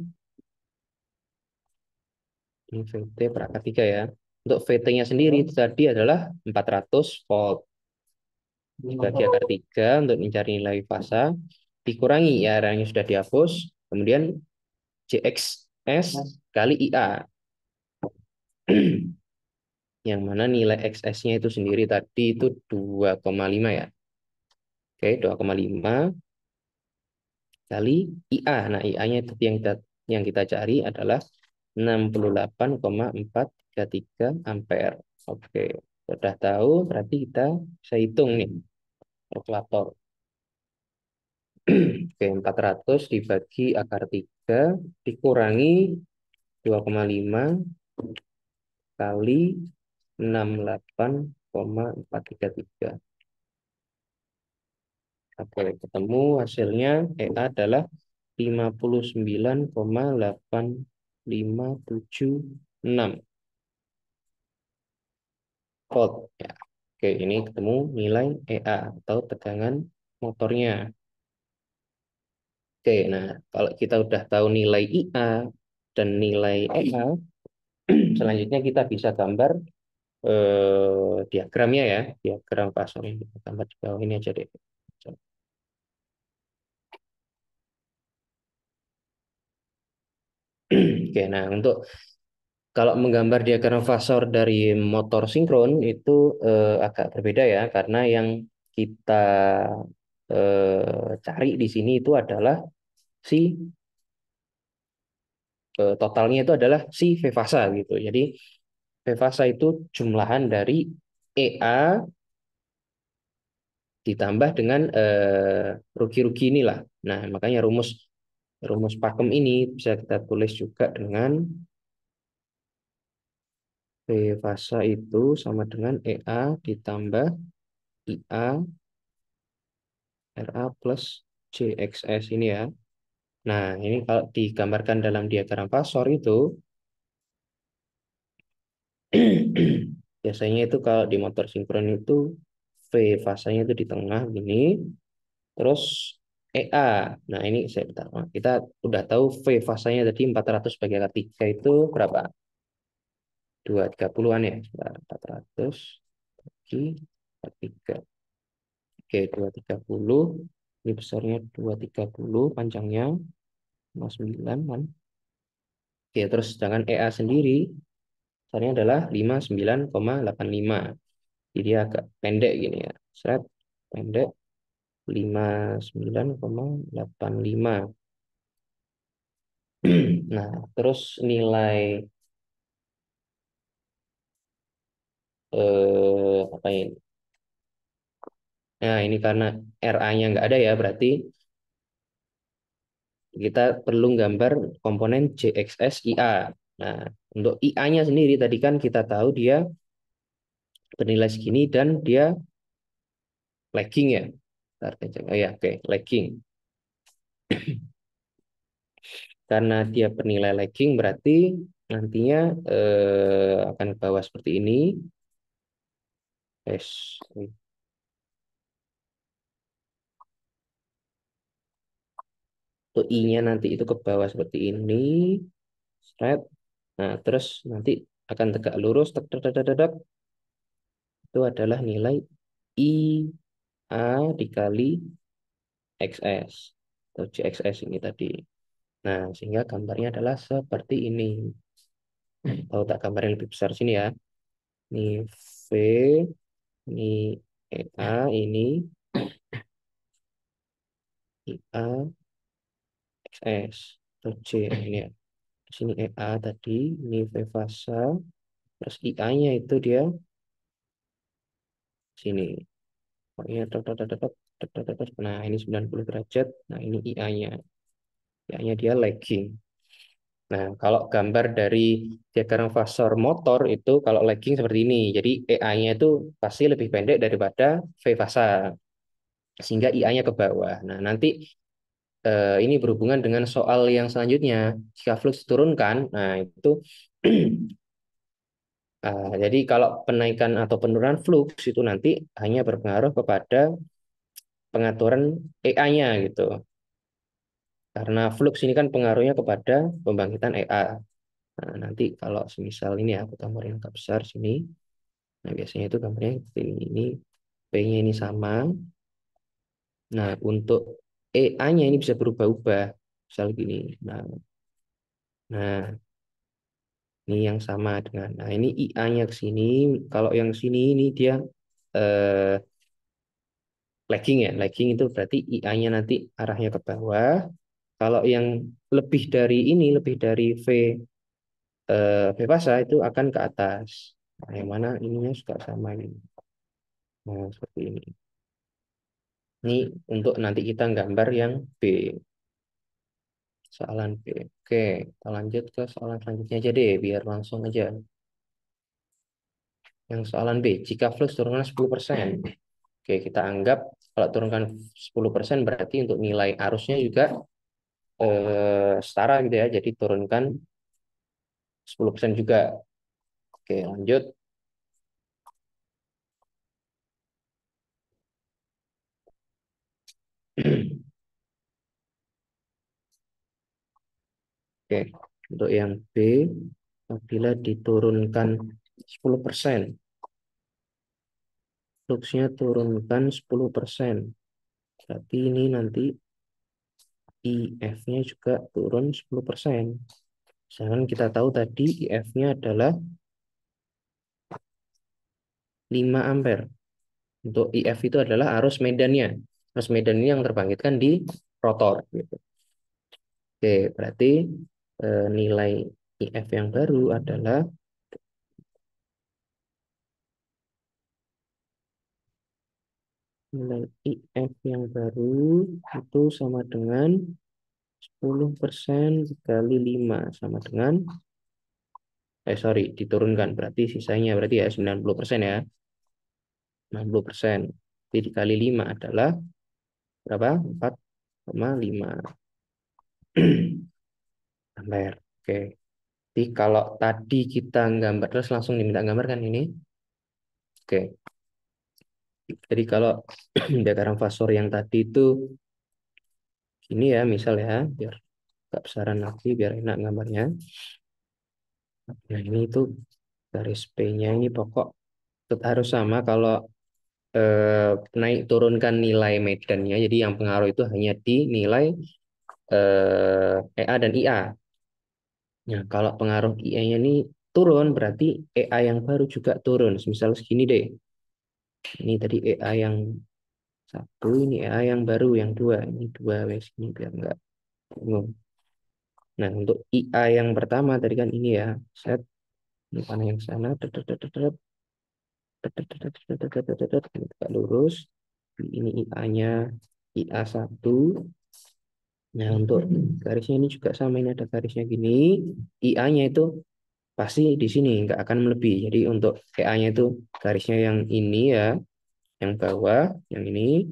A: ini VT per akar 3 ya. Untuk VT-nya sendiri itu tadi adalah 400 volt. Dibagi akar 3 untuk mencari nilai fasa. Dikurangi ya, yang sudah dihapus. Kemudian CXS kali IA. Yang mana nilai XS-nya itu sendiri tadi itu 2,5 ya. Oke, 2,5 kali IA. Nah, IA-nya itu yang kita cari adalah 68,433 ampere. Oke, sudah tahu berarti kita bisa hitung nih kalkulator. Oke, 400 dibagi akar 3 dikurangi 2,5 kali 68,433. Oke, ketemu hasilnya EA adalah 59,8576 volt. Ya. Oke, ini ketemu nilai EA atau tegangan motornya. Oke, nah kalau kita udah tahu nilai IA dan nilai EA, selanjutnya kita bisa gambar diagramnya ya, diagram fasor ini kita gambar di bawah ini aja deh. Oke, nah untuk kalau menggambar diagram fasor dari motor sinkron itu agak berbeda ya, karena yang kita cari di sini itu adalah si totalnya itu adalah si V fasa gitu. Jadi V fasa itu jumlahan dari EA ditambah dengan rugi-rugi inilah. Nah, makanya rumus rumus pakem ini bisa kita tulis juga dengan V fasa itu sama dengan EA ditambah IA RA plus JXS ini ya. Nah, ini kalau digambarkan dalam diagram fasor itu biasanya itu kalau di motor sinkron itu V fasanya itu di tengah gini, terus EA. Nah, ini saya bentar. Kita udah tahu V fasanya tadi 400 bagi akar 3 itu berapa? 230-an ya. Sebentar, 400 bagi akar 3. Oke, 230. Ini besarnya 230, panjangnya 59 kan. Oke, terus sedangkan EA sendiri besarnya adalah 59,85. Jadi dia agak pendek gini ya. Seret, pendek 59,85. Nah, terus nilai apa ini? Nah, ini karena RA-nya nggak ada ya, berarti kita perlu gambar komponen JXS IA. Nah, untuk IA-nya sendiri tadi kan kita tahu dia bernilai segini dan dia lagging ya. Oh ya, oke, lagging. Karena dia bernilai lagging berarti nantinya akan ke bawah seperti ini. Yes. Untuk I-nya nanti itu ke bawah seperti ini. Seret. Nah, terus nanti akan tegak lurus. Tek, tek, tek, tek, tek, tek. Itu adalah nilai IA dikali XS. Atau JXS ini tadi. Nah, sehingga gambarnya adalah seperti ini. Tahu tak gambar yang lebih besar sini ya. Ini V, ini EA, ini IA, XS. Atau J ini ya. Di sini EA tadi, ini V fasa. Terus IA-nya itu dia sini. Pokoknya tok, tok, tok, tok, tok, tok, tok, tok, tok. Nah, ini 90 derajat. Nah, ini IA-nya. IA-nya dia lagging. Nah, kalau gambar dari diagram fasor motor itu kalau lagging seperti ini. Jadi EA-nya itu pasti lebih pendek daripada V fasa. Sehingga IA-nya ke bawah. Nah, nanti ini berhubungan dengan soal yang selanjutnya. Jika flux diturunkan, nah itu jadi kalau penaikan atau penurunan flux itu nanti hanya berpengaruh kepada pengaturan EA-nya gitu. Karena flux ini kan pengaruhnya kepada pembangkitan EA. Nah, nanti kalau semisal ini ya, aku gambarin agak besar sini. Nah, biasanya itu gambarnya seperti ini. Ini P-nya ini sama. Nah, untuk EA-nya ini bisa berubah-ubah. Misal gini. Nah, ini yang sama dengan. Nah, ini IA-nya ke sini. Kalau yang sini ini dia eh, lagging ya. Lagging itu berarti IA-nya nanti arahnya ke bawah. Kalau yang lebih dari ini, lebih dari Vivasa itu akan ke atas. Nah, yang mana ininya suka sama ini. Nah, seperti ini. Ini untuk nanti kita gambar yang B. Soalan B. Oke, kita lanjut ke soalan selanjutnya aja deh, biar langsung aja. Yang soalan B, jika flux turunkan 10%. Oke, kita anggap kalau turunkan 10% berarti untuk nilai arusnya juga setara gitu ya. Jadi turunkan 10% juga. Oke, lanjut. Oke, untuk yang B, apabila diturunkan 10%. fluxnya turunkan 10%. Berarti ini nanti IF-nya juga turun 10%. Sedangkan kita tahu tadi IF-nya adalah 5 ampere. Untuk IF itu adalah arus medannya. Arus medan ini yang terbangkitkan di rotor. Gitu. Oke, berarti nilai IF yang baru adalah nilai IF yang baru itu sama dengan 10% dikali 5 sama dengan sorry, diturunkan berarti sisanya berarti ya 90% ya. 90%. Jadi dikali 5 adalah berapa? 4,5 ampere. Oke. Jadi kalau tadi kita gambar terus langsung diminta gambarkan ini. Oke. Jadi kalau diagram fasor yang tadi itu ini ya misal ya biar agak besaran lagi biar enak gambarnya. Nah, ini itu garis P-nya ini pokok tetap harus sama kalau naik turunkan nilai medannya. Jadi yang pengaruh itu hanya di nilai EA dan IA. Nah, kalau pengaruh IA-nya ini turun, berarti EA yang baru juga turun. Misal segini deh. Ini tadi EA yang satu, ini EA yang baru, yang dua. Ini dua, wes ini biar enggak bingung. Nah, untuk IA yang pertama tadi kan ini ya. Set, ini mana yang sana. Tegak lurus. Ini IA-nya, IA satu. Nah, untuk garisnya ini juga sama. Ini ada garisnya gini. IA-nya itu pasti di sini nggak akan melebihi. Jadi untuk PA-nya itu garisnya yang ini ya, yang bawah, yang ini.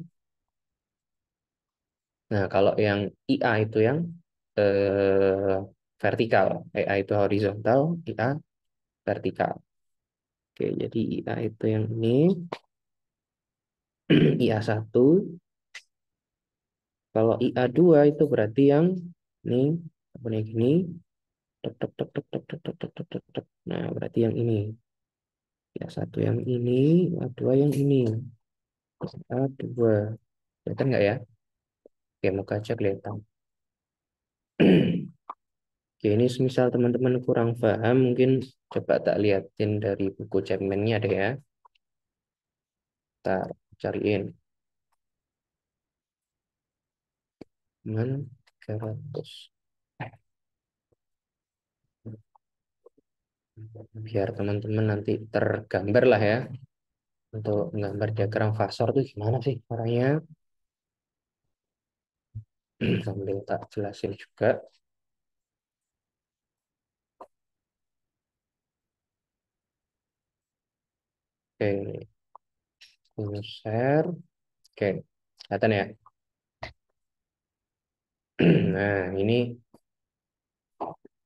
A: Nah, kalau yang IA itu yang vertikal, EA itu horizontal, IA vertikal. Oke, jadi IA itu yang ini, IA satu. Kalau IA dua itu berarti yang ini, apa nih gini, tek, tek, tek, tek, tek, tek, tek, tek, tek, tek, tek. Nah, berarti yang ini. IA satu yang ini, IA dua yang ini. IA dua. Kelihatan nggak ya? Oke, muka aja kelihatan. Oke, ini misal teman-teman kurang paham, mungkin coba tak liatin dari buku Chapman-nya deh ya. Tak cariin. Man 300. Biar teman-teman nanti tergambar lah ya. Untuk menggambar diagram fasor itu gimana sih caranya. Sambil tak jelasin juga. Oke, ini share. Oke, kelihatan ya. Nah, ini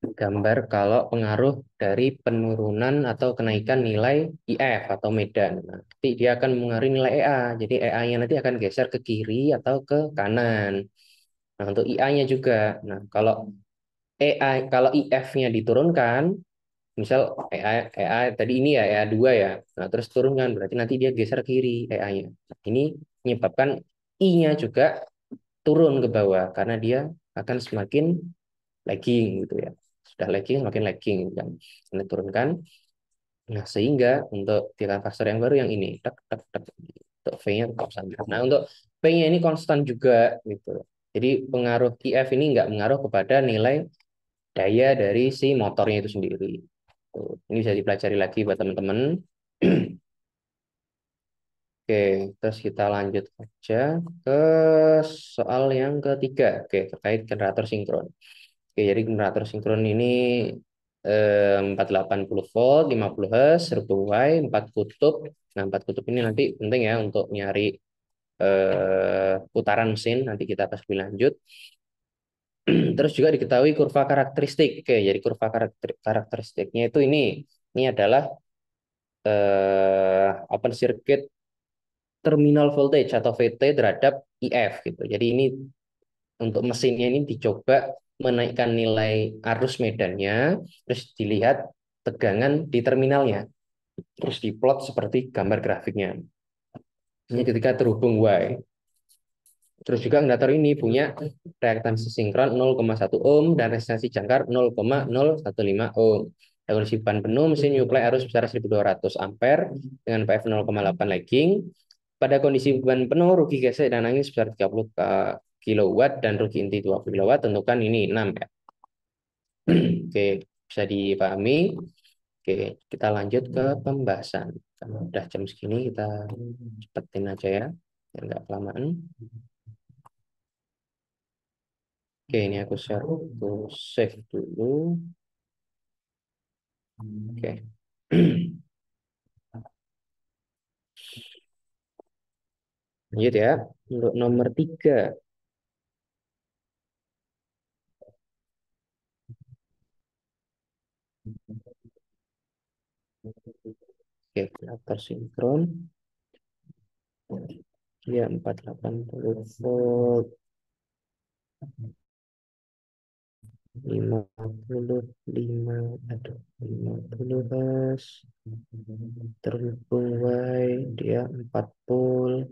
A: gambar kalau pengaruh dari penurunan atau kenaikan nilai IF atau medan. Nah, nanti dia akan mengaruhi nilai EA. Jadi EA-nya nanti akan geser ke kiri atau ke kanan. Nah, untuk IA-nya juga. Nah, kalau kalau IF-nya diturunkan, misal EA tadi ini ya EA 2 ya. Nah, terus turunkan berarti nanti dia geser kiri EA-nya. Ini menyebabkan I-nya juga turun ke bawah karena dia akan semakin lagging gitu ya. Sudah lagging makin lagging gitu kan. Ini turunkan. Nah, sehingga untuk tiga faktor yang baru yang ini tek tek tek untuk V-nya tetap sama. Nah, untuk P-nya ini konstan juga gitu. Jadi pengaruh IF ini nggak mengaruh kepada nilai daya dari si motornya itu sendiri. Tuh, ini bisa dipelajari lagi buat teman-teman. Oke, terus kita lanjut aja ke soal yang ketiga. Oke, terkait generator sinkron. Oke, jadi generator sinkron ini 480 volt, 50 Hz, serbu Y, 4 kutub. Nah, 4 kutub ini nanti penting ya untuk nyari putaran mesin. Nanti kita pas lebih lanjut. Terus juga diketahui kurva karakteristik. Oke, jadi kurva karakteristiknya itu ini. Ini adalah open circuit terminal voltage atau VT terhadap IF gitu. Jadi ini untuk mesinnya ini dicoba menaikkan nilai arus medannya, terus dilihat tegangan di terminalnya, terus diplot seperti gambar grafiknya. Ini ketika terhubung Y. Terus juga generator ini punya reaktansi sinkron 0,1 ohm dan resistansi jangkar 0,015 ohm. Pada kondisi bahan penuh, mesin nyuplai arus besar 1200 ampere dengan PF 0,8 lagging. Pada kondisi bahan penuh, rugi gesek dan angin sebesar 30 kilowatt dan rugi inti 20 kilowatt. Tentukan ini 6 ya. Oke, bisa dipahami. Oke, kita lanjut ke pembahasan. Karena udah jam segini, kita cepetin aja ya, biar nggak kelamaan. Oke, ini aku share, aku save dulu. Oke. Lanjut ya. Untuk nomor 3. Oke, generator sinkron. Dia 480 volt, 55, aduh, 50 hertz. Terhubung Y, dia 4 pole.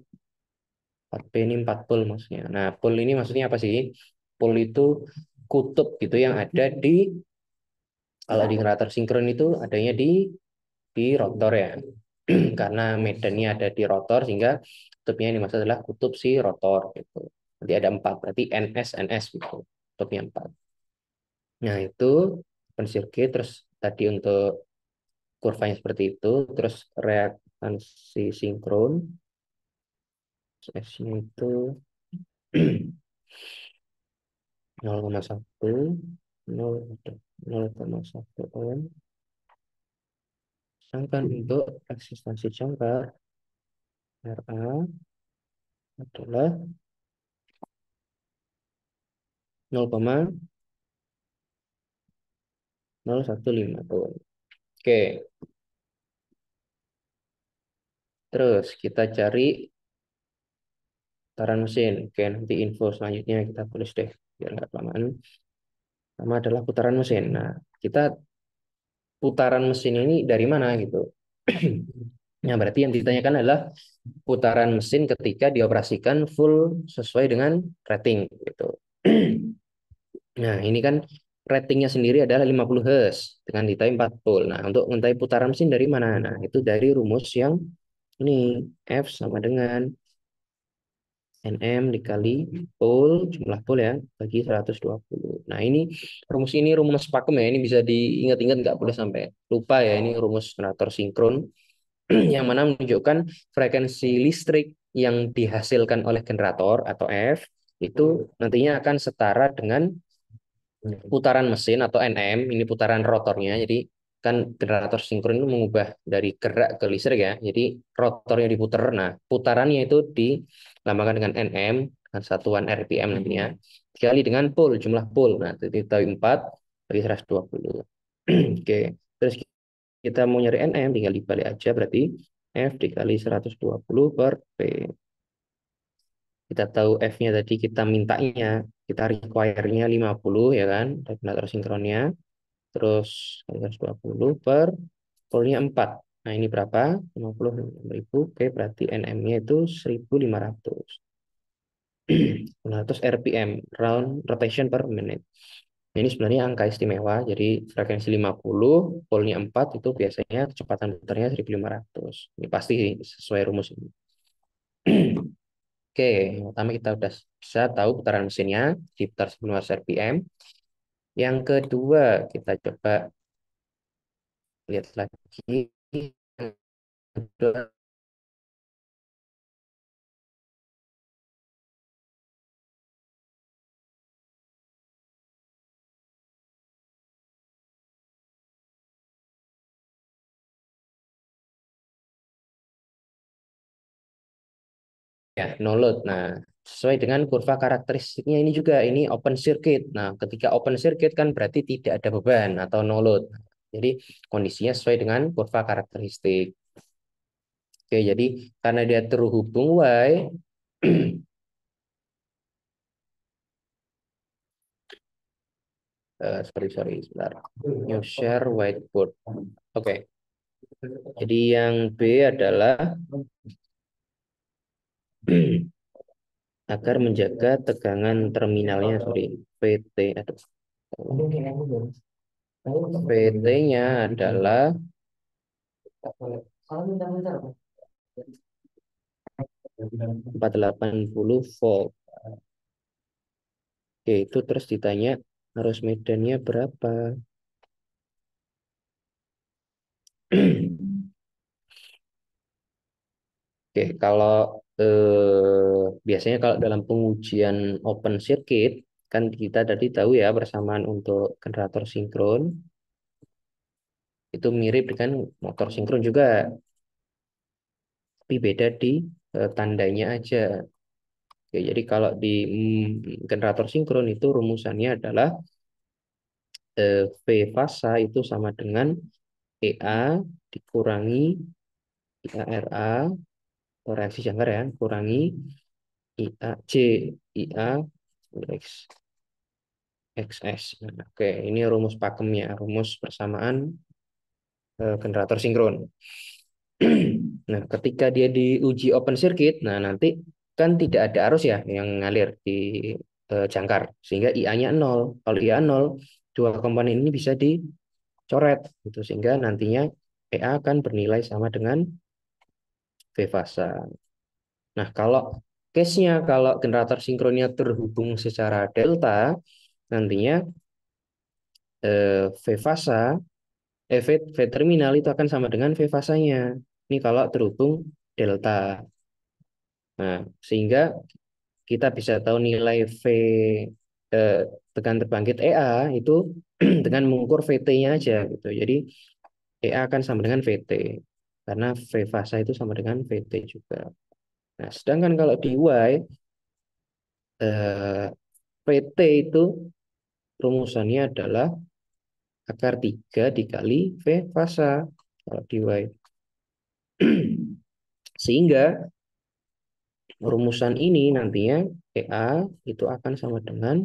A: 4P ini 4 pole maksudnya. Nah, pole ini maksudnya apa sih? Pole itu kutub gitu yang ada di, kalau di generator sinkron itu adanya di rotor ya. Karena medannya ada di rotor sehingga kutubnya ini maksud adalah kutub si rotor gitu. Nanti ada 4, berarti NS gitu. Kutubnya 4. Nah, itu open circuit, terus tadi untuk kurvanya seperti itu, terus reaktansi sinkron S-nya itu 0,1, 0,1 ohm. Sedangkan untuk resistansi jangkar RA adalah 0,015 ohm. Oke, terus kita cari putaran mesin. Oke, nanti info selanjutnya kita tulis deh, biar nggak kelamaan. Pertama adalah putaran mesin. Nah, kita putaran mesin ini dari mana gitu. Nah, berarti yang ditanyakan adalah putaran mesin ketika dioperasikan full sesuai dengan rating gitu. Nah, ini kan ratingnya sendiri adalah 50 Hz dengan ditambah 4 volt. Nah, untuk mengetahui putaran mesin dari mana? Nah, itu dari rumus yang ini, F sama dengan Nm dikali pole, jumlah pole ya, bagi 120. Nah, ini rumus pakem ya, ini bisa diingat-ingat, nggak boleh sampai lupa ya. Ini rumus generator sinkron yang mana menunjukkan frekuensi listrik yang dihasilkan oleh generator atau F itu nantinya akan setara dengan putaran mesin atau Nm, ini putaran rotornya. Jadi kan generator sinkron itu mengubah dari gerak ke listrik ya. Jadi rotornya diputar. Nah, putarannya itu dilambangkan dengan Nm, dengan satuan RPM nantinya, dikali dengan pole, jumlah pole. Nah, jadi tahu 4 bagi 120. Oke. Terus kita mau nyari Nm, tinggal dibalik aja, berarti F dikali 120 per P. Kita tahu F-nya tadi kita mintanya, kita require-nya 50 ya kan, regulator sinkronnya. Terus kali 120 per polnya 4. Nah, ini berapa? 50.000. Oke, berarti NM-nya itu 1.500. 100 RPM, round rotation per minute. Nah, ini sebenarnya angka istimewa. Jadi frekuensi 50, polnya 4 itu biasanya kecepatan putarnya 1.500. Ini pasti sesuai rumus ini. Oke, yang pertama kita udah bisa tahu putaran mesinnya diputar 19 RPM. Yang kedua, kita coba lihat lagi. Ya, no load. Nah, sesuai dengan kurva karakteristiknya ini juga, ini open circuit. Nah, ketika open circuit kan berarti tidak ada beban atau no load. Jadi kondisinya sesuai dengan kurva karakteristik. Oke, jadi karena dia terhubung Y, sorry, sebentar. New share whiteboard. Oke, jadi yang B adalah agar menjaga tegangan terminalnya, sorry, VT, aduh, VT-nya adalah 480 volt. Oke, itu terus ditanya arus medannya berapa. Oke, kalau biasanya kalau dalam pengujian open circuit, kan kita tadi tahu ya persamaan untuk generator sinkron itu mirip dengan motor sinkron juga, tapi beda di tandanya aja. Oke, jadi kalau di generator sinkron itu rumusannya adalah V fasa itu sama dengan EA dikurangi IARA, atau reaksi jangkar ya, kurangi IAC, IA X, XS. Nah, oke, ini rumus pakemnya, rumus persamaan generator sinkron. Nah, ketika dia diuji open circuit, nah nanti kan tidak ada arus ya yang ngalir di jangkar, sehingga IA-nya 0. Kalau IA 0, dua komponen ini bisa dicoret, gitu, sehingga nantinya EA akan bernilai sama dengan V fasa. Nah, kalau case-nya, kalau generator sinkronnya terhubung secara delta, nantinya V fasa, V terminal itu akan sama dengan V fasanya. Ini kalau terhubung delta. Nah, sehingga kita bisa tahu nilai V eh, tegangan terbangkit EA itu dengan mengukur VT-nya aja gitu. Jadi EA akan sama dengan VT karena V fasa itu sama dengan VT juga. Nah, sedangkan kalau di Y VT itu rumusannya adalah akar 3 dikali V fasa kalau di Y. Sehingga rumusan ini nantinya EA itu akan sama dengan,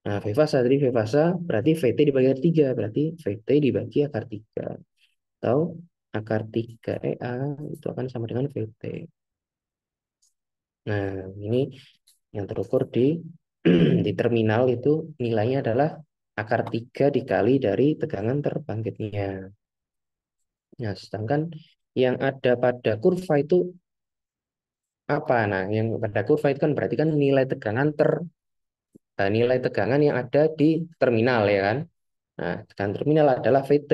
A: nah, V fasa, jadi V fasa berarti VT dibagi akar 3, berarti VT dibagi akar 3. Atau akar 3 EA itu akan sama dengan VT. Nah, ini yang terukur di di terminal itu nilainya adalah akar 3 dikali dari tegangan terbangkitnya. Nah, sedangkan yang ada pada kurva itu apa? Nah, yang pada kurva itu kan berarti kan nilai tegangan yang ada di terminal ya kan. Nah, tegangan terminal adalah VT.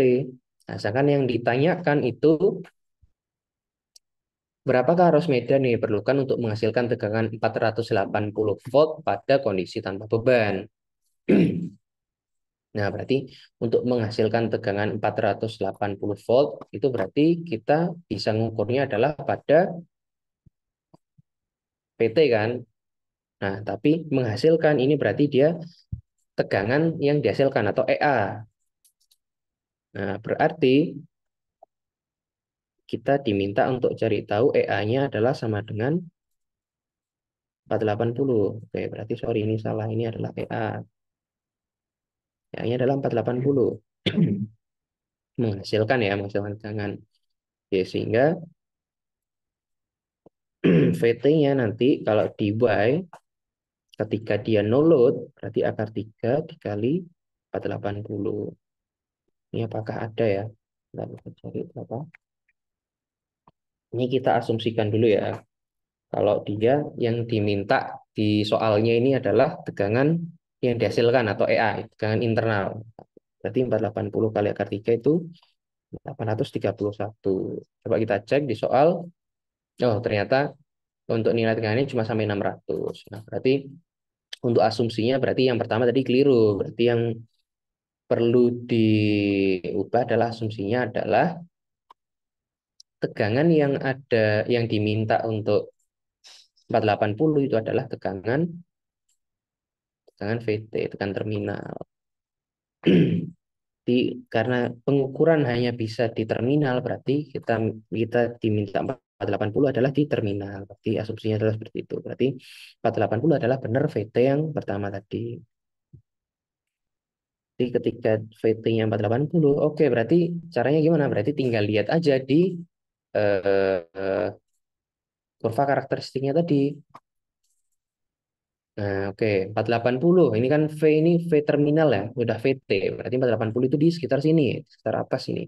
A: Nah, sedangkan yang ditanyakan itu berapakah arus medan yang diperlukan untuk menghasilkan tegangan 480 volt pada kondisi tanpa beban. Nah, berarti untuk menghasilkan tegangan 480 volt itu berarti kita bisa mengukurnya adalah pada PT kan. Nah, tapi menghasilkan ini berarti dia tegangan yang dihasilkan atau EA. Nah, berarti kita diminta untuk cari tahu EA-nya adalah sama dengan 480. Oke, berarti sorry ini salah, ini adalah EA. EA-nya adalah 480. Menghasilkan tegangan. Oke, sehingga VT-nya nanti kalau di Y ketika dia no load berarti akar 3 dikali 480. Ini apakah ada ya? Kita cari berapa? Ini kita asumsikan dulu ya. Kalau dia yang diminta di soalnya ini adalah tegangan yang dihasilkan atau EA, tegangan internal. Berarti 480 kali akar 3 itu 831. Coba kita cek di soal. Oh, ternyata untuk nilai tegangannya cuma sampai 600. Nah, berarti untuk asumsinya berarti yang pertama tadi keliru. Berarti yang perlu diubah adalah asumsinya adalah tegangan yang yang diminta untuk 480 itu adalah tegangan VT, tegangan terminal. Karena pengukuran hanya bisa di terminal, berarti kita diminta 480 adalah di terminal. Berarti asumsinya adalah seperti itu. Berarti 480 adalah benar VT yang pertama tadi. Jadi ketika VT-nya 480, oke, berarti caranya gimana? Berarti tinggal lihat aja di eh, kurva karakteristiknya tadi. Nah, oke, 480. Ini kan V ini V terminal ya, udah VT. Berarti 480 itu di sekitar sini, sekitar atas ini.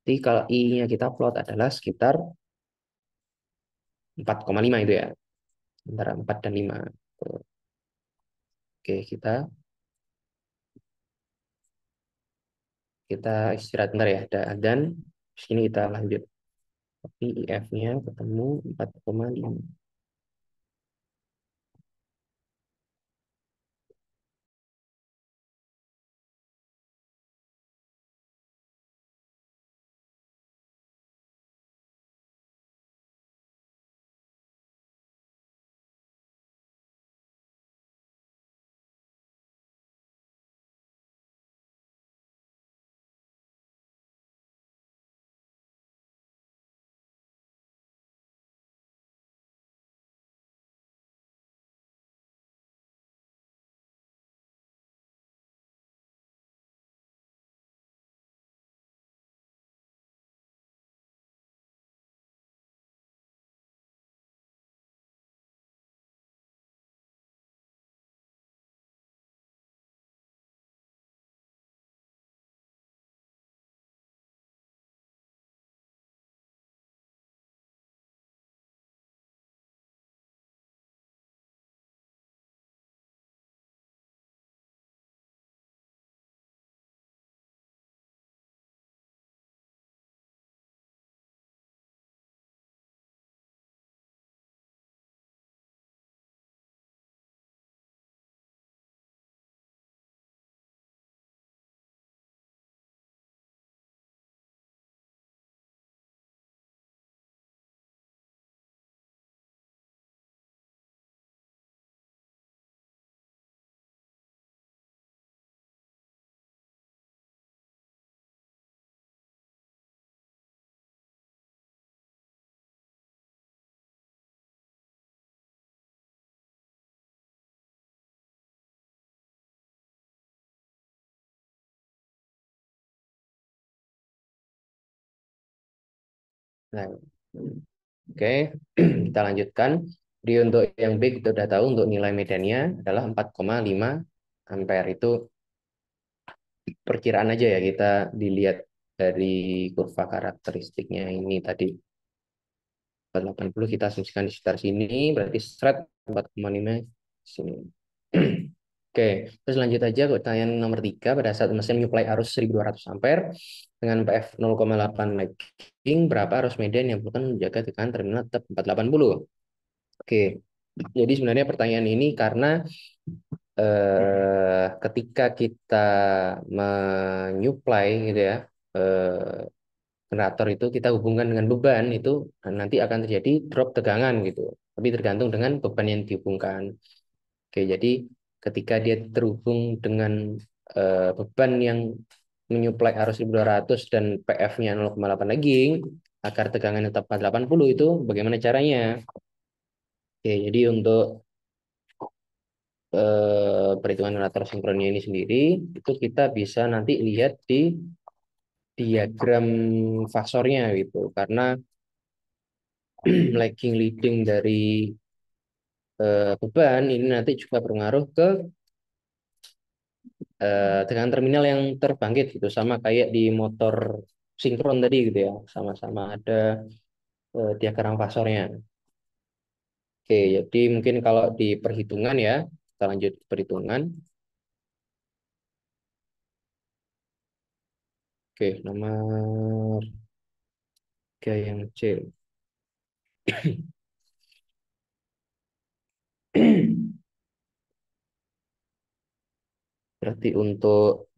A: Jadi kalau I-nya kita plot adalah sekitar 4,5 itu ya, antara 4 dan 5. Oke, kita istirahat bentar ya. Dan sini kita lanjut. Tapi IF-nya ketemu 4,5. Nah, oke, kita lanjutkan. Di untuk yang big kita udah tahu untuk nilai medannya adalah 4,5 ampere. Itu perkiraan aja ya, kita dilihat dari kurva karakteristiknya ini tadi. 480 kita asumsikan di sekitar sini, berarti seret 4,5 sini. Oke, terus lanjut aja ke pertanyaan nomor 3. Pada saat mesin menyuplai arus 1200 ampere dengan PF 0,8 lagging, berapa arus medan yang perlu menjaga tekanan terminal tetap 480? Oke, jadi sebenarnya pertanyaan ini karena ketika kita menyuplai gitu ya, generator itu kita hubungkan dengan beban itu nanti akan terjadi drop tegangan gitu. Tapi tergantung dengan beban yang dihubungkan. Oke, jadi ketika dia terhubung dengan beban yang menyuplai arus 1200 dan PF-nya 0,8 lagging agar tegangan tetap 480 itu bagaimana caranya? Oke, jadi untuk perhitungan generator sinkronnya ini sendiri itu kita bisa nanti lihat di diagram fasornya gitu. Karena lagging leading dari beban ini nanti juga berpengaruh ke tegangan terminal yang terbangkit gitu, sama kayak di motor sinkron tadi gitu ya, sama-sama ada diagram fasornya. Oke, jadi mungkin kalau di perhitungan ya, kita lanjut ke perhitungan. Oke, nomor 3 yang C. Berarti untuk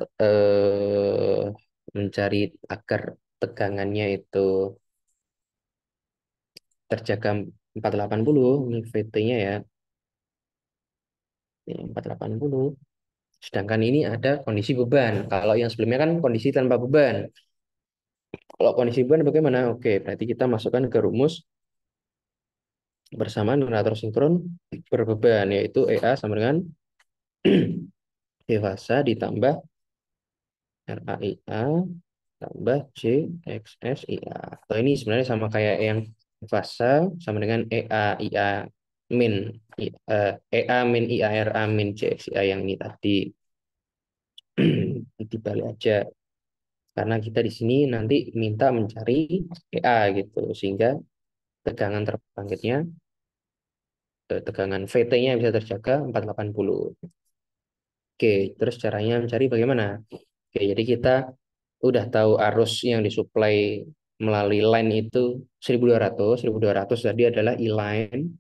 A: mencari agar tegangannya itu terjaga 480, ini VT-nya ya, ini 480. Sedangkan ini ada kondisi beban. Kalau yang sebelumnya kan kondisi tanpa beban. Kalau kondisi beban bagaimana? Oke, berarti kita masukkan ke rumus bersamaan generator sinkron berbeban, yaitu EA sama dengan E fasa ditambah RAIA tambah JXSIA. Atau ini sebenarnya sama kayak yang fasa sama dengan EA IA min EA min IARA min CXIA yang ini tadi. Dibalik aja karena kita di sini nanti minta mencari EA gitu sehingga tegangan terbangkitnya tegangan VT-nya bisa terjaga 480. Oke, terus caranya mencari bagaimana? Oke, jadi kita udah tahu arus yang disuplai melalui line itu 1200. 1200 tadi adalah E-line.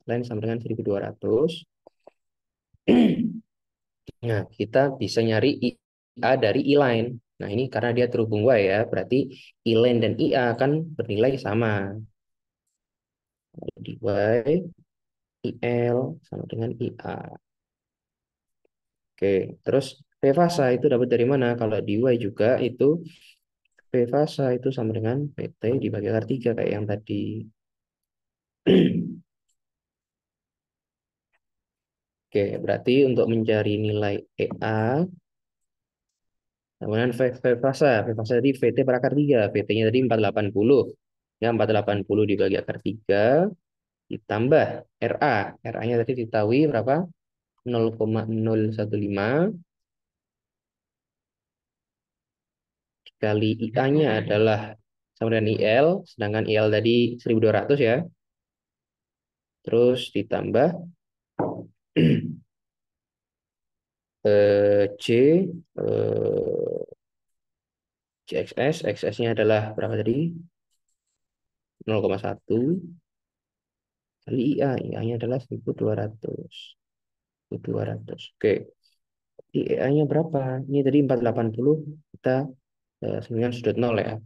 A: Line sama dengan 1200. Nah, kita bisa nyari IA dari E-line. Nah, ini karena dia terhubung Y ya, berarti E-line dan IA akan bernilai sama. Jadi Y, IL sama dengan IA. Oke, terus P fasa itu dapat dari mana? Kalau di Y juga itu P fasa itu sama dengan PT dibagi akar 3 kayak yang tadi. Oke, berarti untuk mencari nilai EA, kemudian V fasa, V fasa tadi VT per akar 3, VT-nya tadi 480. Ya, 480 dibagi akar 3, ditambah RA. RA-nya tadi diketahui berapa? 0,015 kali IA-nya adalah sama dengan IL, sedangkan IL tadi 1200 ya. Terus ditambah C CXS, XS-nya adalah berapa tadi? 0,1 kali IA, IA-nya adalah 1200. 1200. Oke, di EA-nya berapa? Ini tadi 480, kita sebenarnya sudut 0 ya.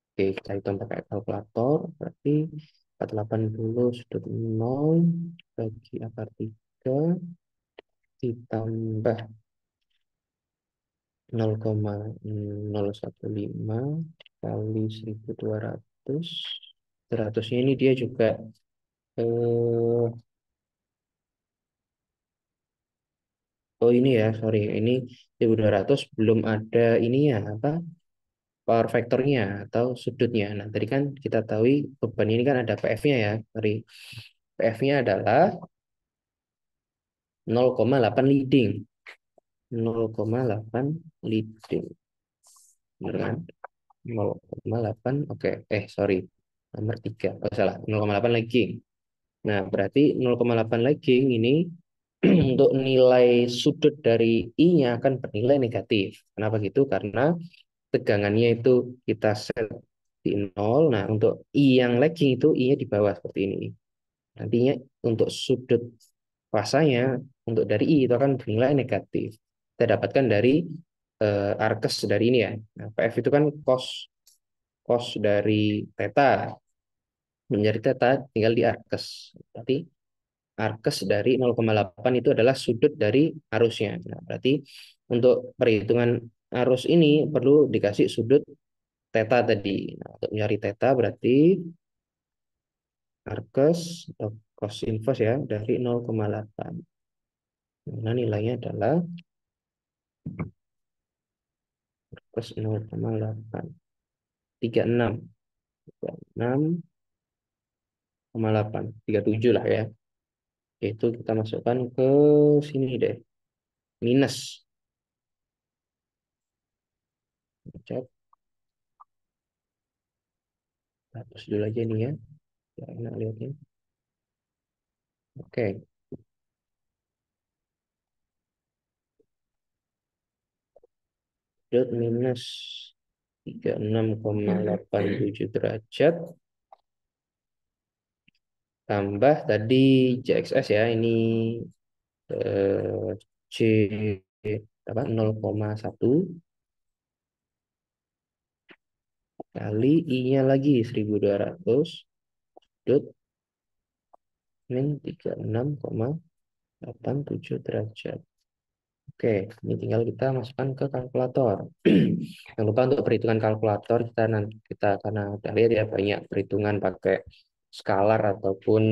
A: Oke, kita hitung pakai kalkulator. Berarti 480 sudut 0 bagi akar 3 ditambah 0,015 kali 1200. 100-nya ini dia juga eh, oh ini ya, sorry. Ini 1200 belum ada ini ya, apa? Power factornya atau sudutnya. Nah, tadi kan kita tahu beban ini kan ada PF-nya ya. Sorry. PF-nya adalah 0,8 leading. 0,8 leading. Benar kan? 0,8. Oke. Sorry. Nomor 3. Oh, salah. 0,8 lagging. Nah, berarti 0,8 lagging ini untuk nilai sudut dari I-nya akan bernilai negatif. Kenapa gitu? Karena tegangannya itu kita set di 0. Nah, untuk I yang lagging itu I-nya di bawah seperti ini. Nantinya untuk sudut fasanya untuk dari I itu akan bernilai negatif. Kita dapatkan dari arkes dari ini ya. Nah, PF itu kan cos cos dari theta. Menjadi theta tinggal di arkes. Berarti arkes dari 0,8 itu adalah sudut dari arusnya. Nah, berarti untuk perhitungan arus ini perlu dikasih sudut theta tadi. Nah, untuk mencari theta berarti arkes atau cos inverse ya dari 0,8. Nah, nilainya adalah cos 0,8. 36. 36,8. 37 lah ya. Itu kita masukkan ke sini deh. Minus. Cek. Hapus dulu aja nih ya. Ya, enak lihatnya. Oke. Dot minus 36,87 derajat. Tambah tadi CXS ya. Ini C apa 0,1 kali I-nya lagi 1200 dot min 36,87 derajat. Oke, ini tinggal kita masukkan ke kalkulator. Jangan lupa untuk perhitungan kalkulator kita nanti kita karena kita lihat ya banyak perhitungan pakai skalar ataupun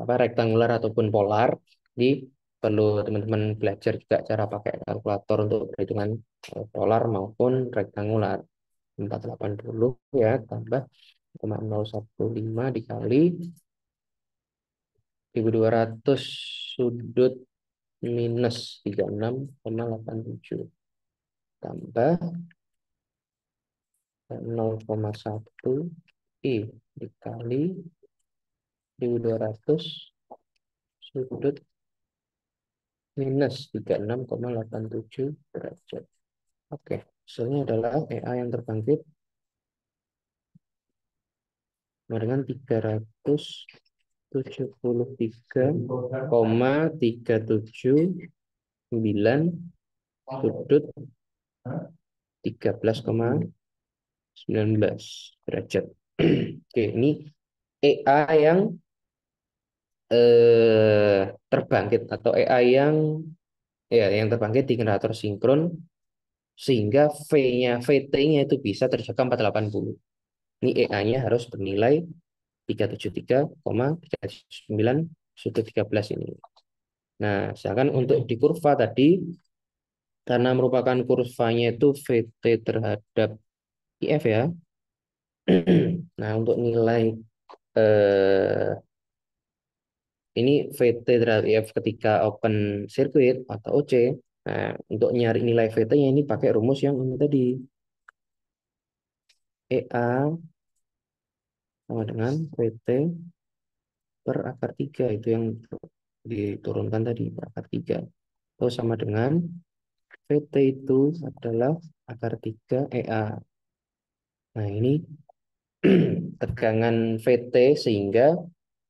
A: apa rektangular ataupun polar. Jadi perlu teman-teman belajar juga cara pakai kalkulator untuk perhitungan polar maupun rektangular. 480 ya, tambah 0,015 dikali 1.200 sudut minus 36,87 tambah 0,1 I dikali 1.200 sudut minus 36,87 derajat. Oke, hasilnya adalah EA yang terbangkit sama dengan 373,379 sudut 13,19 derajat. Oke, ini EA yang terbangkit atau EA yang terbangkit di generator sinkron sehingga VT-nya itu bisa terjaga 480. Ini EA-nya harus bernilai 373,379 sudut 13 ini. Nah, sedangkan untuk di kurva tadi, karena merupakan kurvanya itu VT terhadap IF ya. Nah, untuk nilai eh, ini VT terhadap IF ketika open circuit atau OC. Nah, untuk nyari nilai VT-nya ini pakai rumus yang ini tadi. EA sama dengan VT per akar 3. Itu yang diturunkan tadi, per akar 3. Atau sama dengan VT itu adalah akar 3 EA. Nah, ini tegangan VT sehingga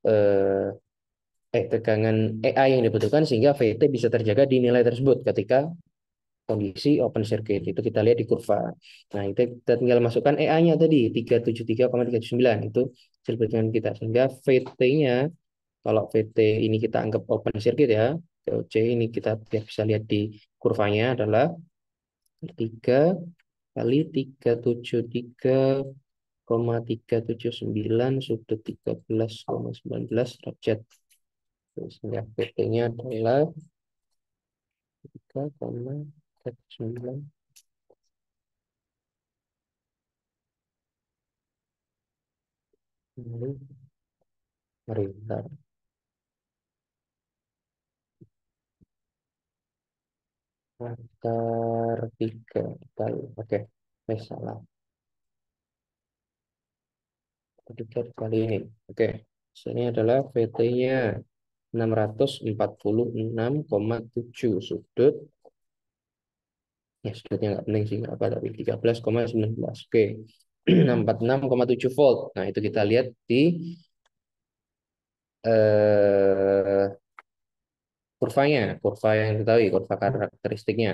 A: eh, tegangan EA yang dibutuhkan sehingga VT bisa terjaga di nilai tersebut ketika kondisi open circuit. Itu kita lihat di kurva. Nah, itu kita tinggal masukkan EA-nya tadi 373,379 itu hasil perhitungan kita sehingga VT-nya kalau VT ini kita anggap open circuit ya, VOC ini kita biar bisa lihat di kurvanya adalah 3 kali 373,379 sudut 13,19 derajat. Sehingga PT-nya adalah 3,39. Mari, bentar. Akar 3 kali. Oke, salah. Tiga kali ini. Oke, sini adalah VT-nya 646,7 sudut. Ya, sudutnya nggak penting sih, apa tapi 13,19. Oke, 646,7 volt. Nah, itu kita lihat di eh, kurvanya, kurva yang diketahui, kurva karakteristiknya.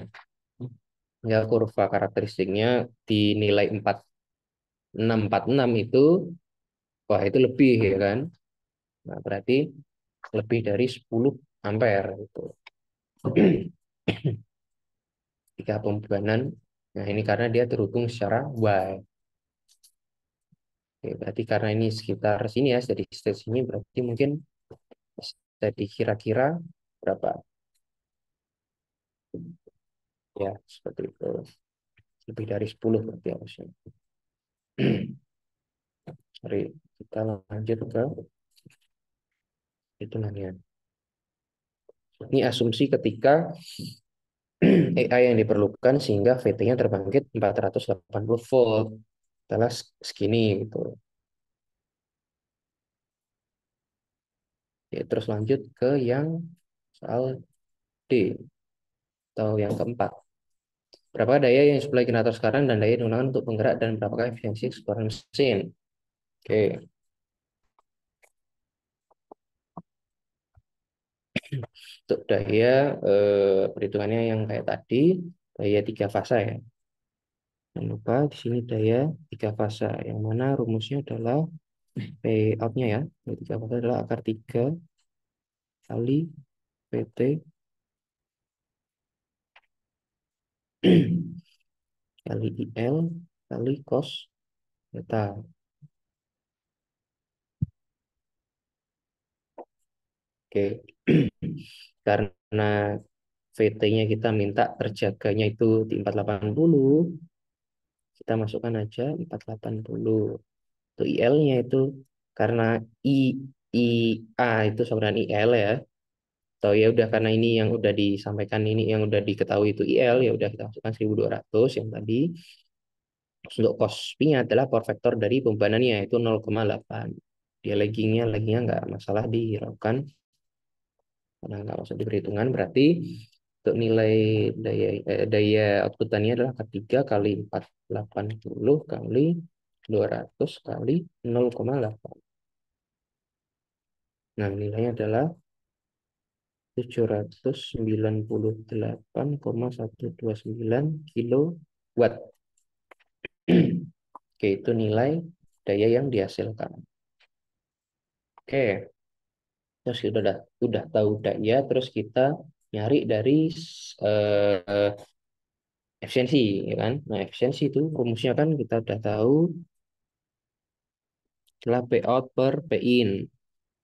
A: Ya, kurva karakteristiknya di nilai 4646 itu, wah itu lebih ya kan. Nah, berarti lebih dari 10 ampere itu. Jika pembebanan, nah ini karena dia terhubung secara Y. Oke, berarti karena ini sekitar sini ya, jadi stage ini berarti mungkin jadi kira-kira berapa? Ya, seperti itu. Lebih dari 10 berarti harusnya. Sorry, kita lanjut ke hitungannya. Ini asumsi ketika AI yang diperlukan sehingga VT-nya terbangkit 480 volt. Adalah segini gitu. Ya, terus lanjut ke yang soal D atau yang keempat. Berapa daya yang disuplai generator sekarang dan daya yang digunakan untuk penggerak dan berapakah efisiensi keseluruhan mesin? Oke, untuk daya perhitungannya yang kayak tadi, daya tiga fasa ya. Jangan lupa di sini daya tiga fasa yang mana rumusnya adalah P outnya ya. Daya tiga fasa adalah akar 3 kali PT kali IL kali cos theta. Oke. Karena VT-nya kita minta terjaganya itu di 480, Kita masukkan aja 480. Untuk IL-nya itu karena I I A itu sama dengan IL ya. Atau ya udah karena ini yang udah disampaikan ini yang udah diketahui itu IL ya udah kita masukkan 1200 yang tadi. Untuk cost P-nya adalah power factor dari pembebanannya itu 0,8. Dia laggingnya nggak masalah dihiraukan karena nggak masuk di perhitungan berarti untuk nilai daya outputannya adalah ketiga kali 480 kali 200 kali 0,8. Nah, nilainya adalah 798,129 kilowatt. Oke, itu nilai daya yang dihasilkan. Oke, terus kita udah tahu daya, terus kita nyari dari eh, efisiensi, ya kan? Nah, efisiensi itu rumusnya kan kita udah tahu adalah P out per P in.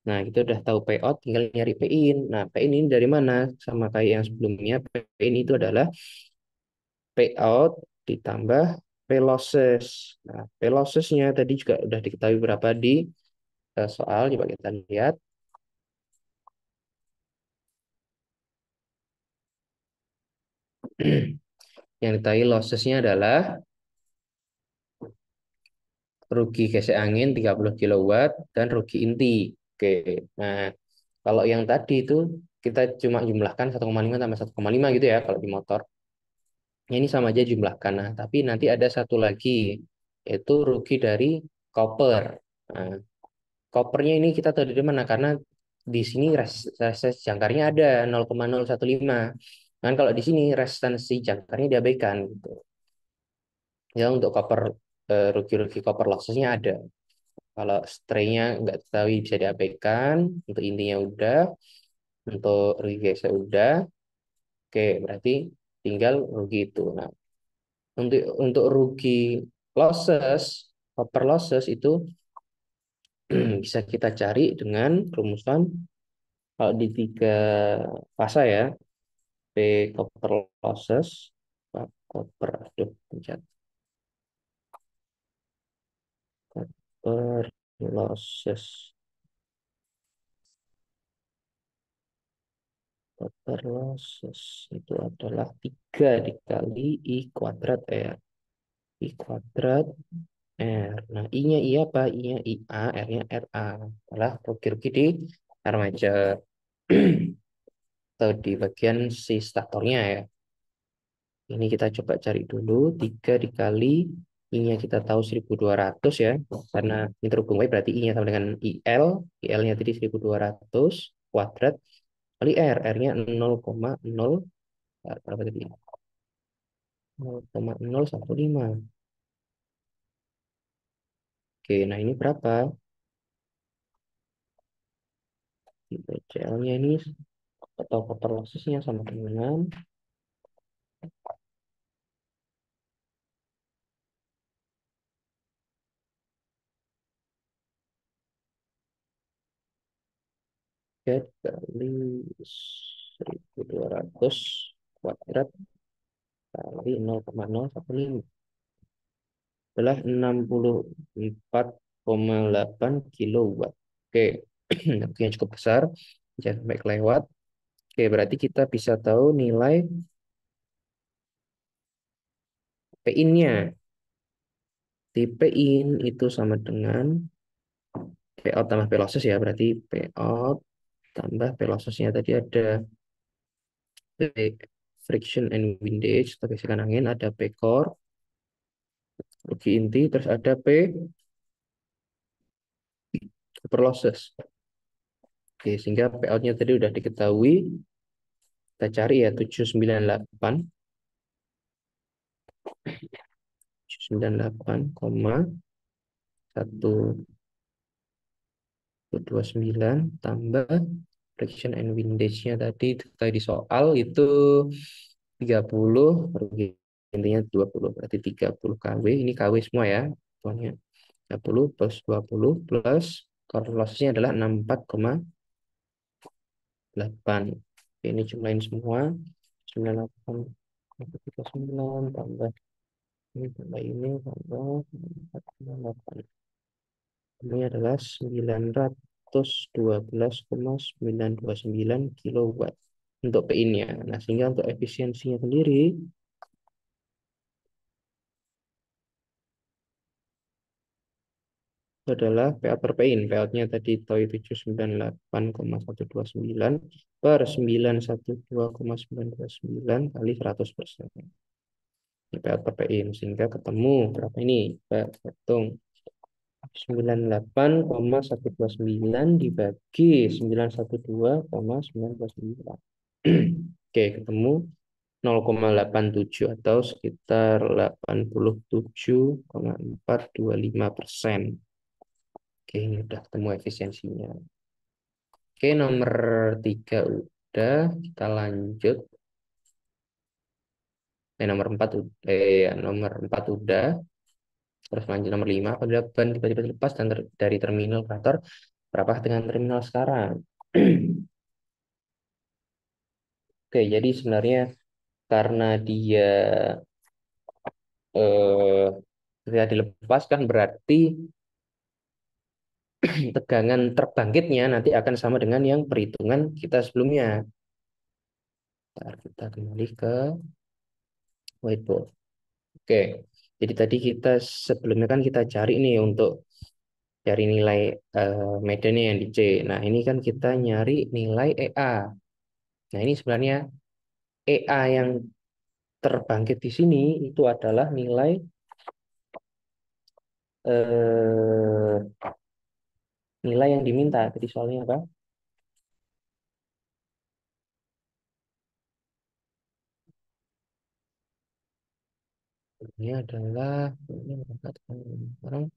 A: Nah, kita udah tahu P out, tinggal nyari P in. Nah, P in ini dari mana? Sama kayak yang sebelumnya, P in itu adalah P out ditambah P losses. Nah, P losses-nya tadi juga udah diketahui berapa di soal. Coba kita lihat. Yang diketahui losses-nya adalah rugi gesek angin 30 kilowatt dan rugi inti. Oke. Nah, kalau yang tadi itu kita cuma jumlahkan 1,5 tambah 1,5 gitu ya kalau di motor. Ini sama aja jumlahkan. Nah, tapi nanti ada satu lagi yaitu rugi dari koper. Nah, kopernya ini kita tahu dari mana? Karena di sini resistansi jangkarnya ada 0,015. Kan kalau di sini resistansi jangkarnya diabaikan gitu. Ya untuk koper rugi-rugi koper lossesnya ada. Kalau stray-nya nggak tahu bisa diabaikan, untuk intinya udah, untuk rugi gesek udah, oke berarti tinggal rugi itu. Nah, untuk rugi losses, copper losses itu bisa kita cari dengan rumusan kalau di tiga fase ya, P copper losses, copper, aduh, pencet, copper losses. Total losses itu adalah 3 dikali I kuadrat ya. I kuadrat R. Nah, I-nya I apa? I-nya IA, R-nya RA. Adalah rugi-rugi di armature. Atau di bagian si statornya ya. Ini kita coba cari dulu. 3 dikali I-nya kita tahu 1200 ya. Karena ini terhubung Y berarti I-nya sama dengan IL. IL-nya tadi 1200 kuadrat. Kali R. R-nya 0,0 berapa tadi? 0,015. Oke, nah ini berapa? PCL-nya ini atau total lossesnya sama dengan 3 kali 1200 kuadrat kali 0,015 adalah 64,8 kilowatt. Oke, yang cukup besar, jangan sampai kelewat. Oke, berarti kita bisa tahu nilai P-in-nya. Di P-in itu sama dengan P out tambah P losses ya, berarti P out tambah P losses-nya tadi ada P friction and windage atau gesekan angin, ada P core, rugi inti, terus ada P super losses. Oke, sehingga P out-nya tadi udah diketahui. Kita cari ya 798,129 tambah friction and windage-nya tadi di soal itu 30, rugi intinya 20, berarti 30 kW. Ini kW semua ya. Tuannya 30 plus 20 plus core loss-nya adalah 64,8. Ini jumlahin semua. 98, 39 tambah ini tambah 4,8. Ini adalah 912,929 kilowatt untuk PI-nya. Nah, sehingga untuk efisiensinya sendiri itu adalah PA per PI. PA-nya tadi TOI 798,129 per 912,929 kali 100%. Ini PA per PI. Sehingga ketemu berapa ini? Kita hitung 98,129 dibagi 912,929. Oke, ketemu 0,87 atau sekitar 87,425%. Oke, ini udah ketemu efisiensinya. Oke, nomor 3 udah. Kita lanjut. Nomor 4 udah. Terus lanjut nomor 5. Apabila ban tiba-tiba dilepas dari terminal operator, berapa dengan terminal sekarang? Oke, jadi sebenarnya karena dia ketika dilepaskan berarti tegangan terbangkitnya nanti akan sama dengan yang perhitungan kita sebelumnya. Ntar kita kembali ke whiteboard. Oke, jadi tadi kita sebelumnya kan kita cari nih untuk cari nilai medannya yang di C. Nah, ini kan kita nyari nilai EA. Nah, ini sebenarnya EA yang terbangkit di sini itu adalah nilai nilai yang diminta. Jadi soalnya apa? Ini adalah ini mendapatkan orang.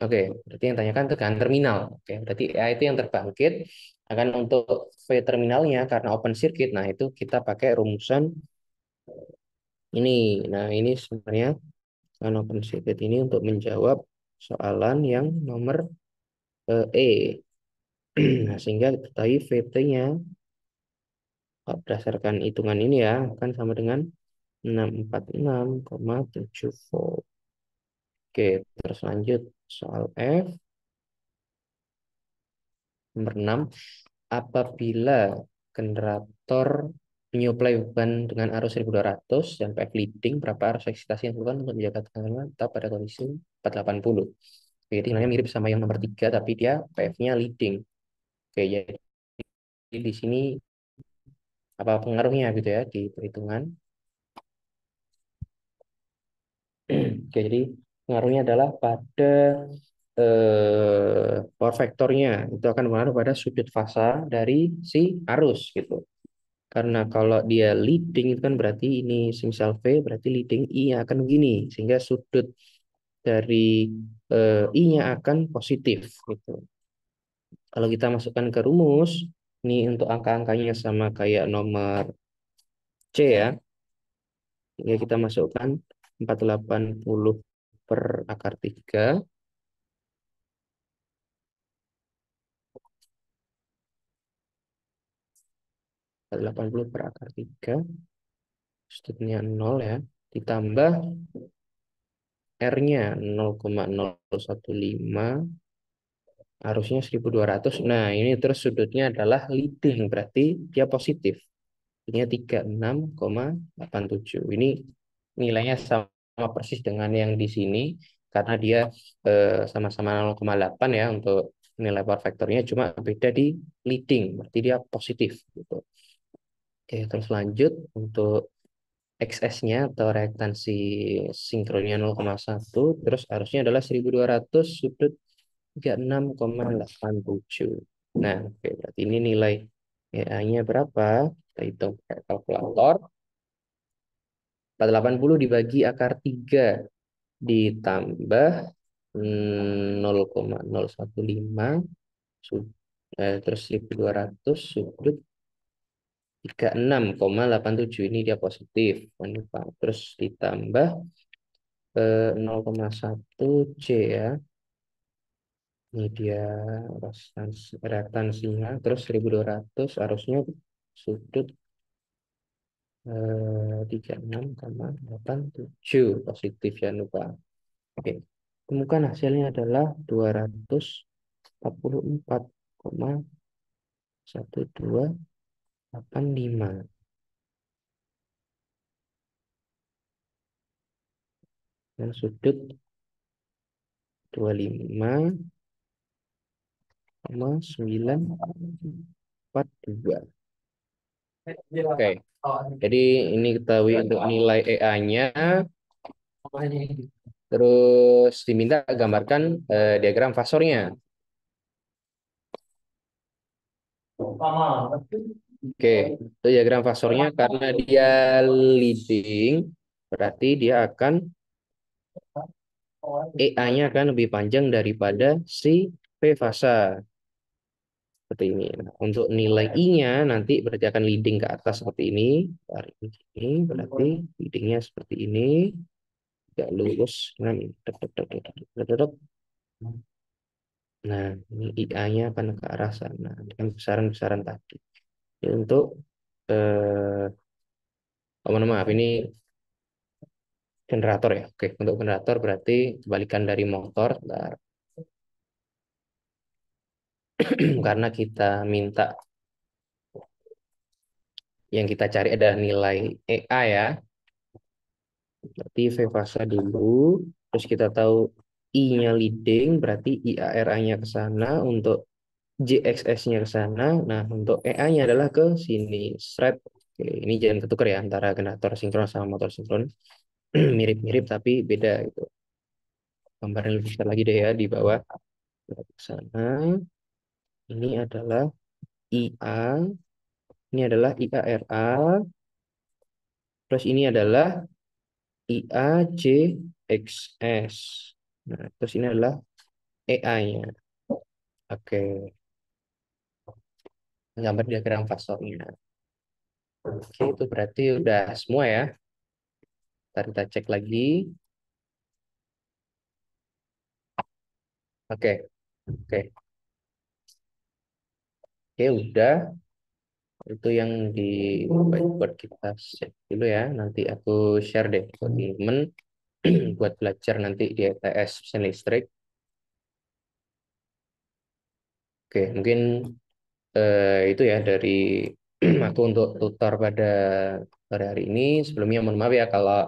A: Oke, berarti yang tanyakan tegangan terminal. Oke, berarti A itu yang terbangkit akan untuk V terminalnya karena open circuit. Nah, itu kita pakai rumusan ini. Nah, ini sebenarnya kan open circuit ini untuk menjawab soalan yang nomor E. Nah, sehingga diketahui VT-nya berdasarkan hitungan ini ya kan sama dengan 646,7 volt. Oke, terus lanjut soal F nomor 6. Apabila generator menyuplai beban dengan arus 1200 dan PF leading, berapa arus eksitasi yang diperlukan untuk menjaga tekanan tetap pada kondisi 480? Oke, ini sebenarnya mirip sama yang nomor 3, tapi dia PF-nya leading. Oke, jadi di sini apa pengaruhnya gitu ya di perhitungan? Oke, jadi pengaruhnya adalah pada power factornya. Itu akan mengaruh pada sudut fasa dari si arus gitu. Karena kalau dia leading itu kan berarti ini semisal V berarti leading I-nya akan begini. Sehingga sudut dari I-nya akan positif gitu. Kalau kita masukkan ke rumus, ini untuk angka-angkanya sama kayak nomor C ya. Ya kita masukkan 480 per akar 3. 480 per akar 3. Sudutnya 0 ya. Ditambah R-nya 0,015. Harusnya 1200. Nah, ini terus sudutnya adalah leading, berarti dia positif. Ini 36,87. Ini nilainya sama persis dengan yang di sini karena dia sama-sama 0,8 ya untuk nilai power factornya, cuma beda di leading, berarti dia positif gitu. Oke, terus lanjut untuk XS-nya atau reaktansi sinkronnya 0,1, terus harusnya adalah 1200 sudut 36,87. Nah, oke, berarti ini nilai EA-nya berapa? Kita hitung pakai kalkulator. 480 dibagi akar 3 ditambah 0,015 terus 1200 sudut 36,87 ini dia positif. Terus ditambah 0,1 C ya. Ini dia reaktansinya. Terus 1200 harusnya sudut 236,87 positif, jangan lupa. Oke, temukan hasilnya adalah 244,1285. Dan sudut 25,942. Oke, jadi ini ketahui untuk nilai EA-nya. Terus diminta gambarkan diagram fasornya. Oke, itu diagram fasornya karena dia leading, berarti dia akan EA-nya akan lebih panjang daripada si P fasa. Seperti ini. Nah, untuk nilai I-nya nanti berarti akan leading ke atas seperti ini. Ini berarti leadingnya seperti ini. Tidak lurus. Nah, ini IA-nya akan ke arah sana dengan besaran-besaran tadi. Jadi untuk maaf ini generator ya. Oke, untuk generator berarti kebalikan dari motor. Bentar. Karena kita minta yang kita cari adalah nilai EA ya. Berarti V fasa dulu. Terus kita tahu I-nya leading, berarti IARA-nya ke sana. Untuk JXS-nya ke sana. Nah, untuk EA-nya adalah ke sini. Thread. Oke, ini jangan ketukar ya antara generator sinkron sama motor sinkron. Mirip-mirip tapi beda gitu. Gambarnya lebih besar lagi deh ya di bawah. Ke sana. Ini adalah IA. Ini adalah IARA. Terus ini adalah IAJXS. Nah, terus ini adalah EA-nya. Oke, gambar diagram fasornya. Oke, itu berarti udah semua ya. Ntar kita cek lagi. Oke, oke, oke, udah. Itu yang di whiteboard kita set dulu ya. Nanti aku share deh ke temen buat belajar nanti di ETS mesin listrik. Oke, mungkin itu ya dari aku untuk tutor pada hari ini. Sebelumnya mohon maaf ya kalau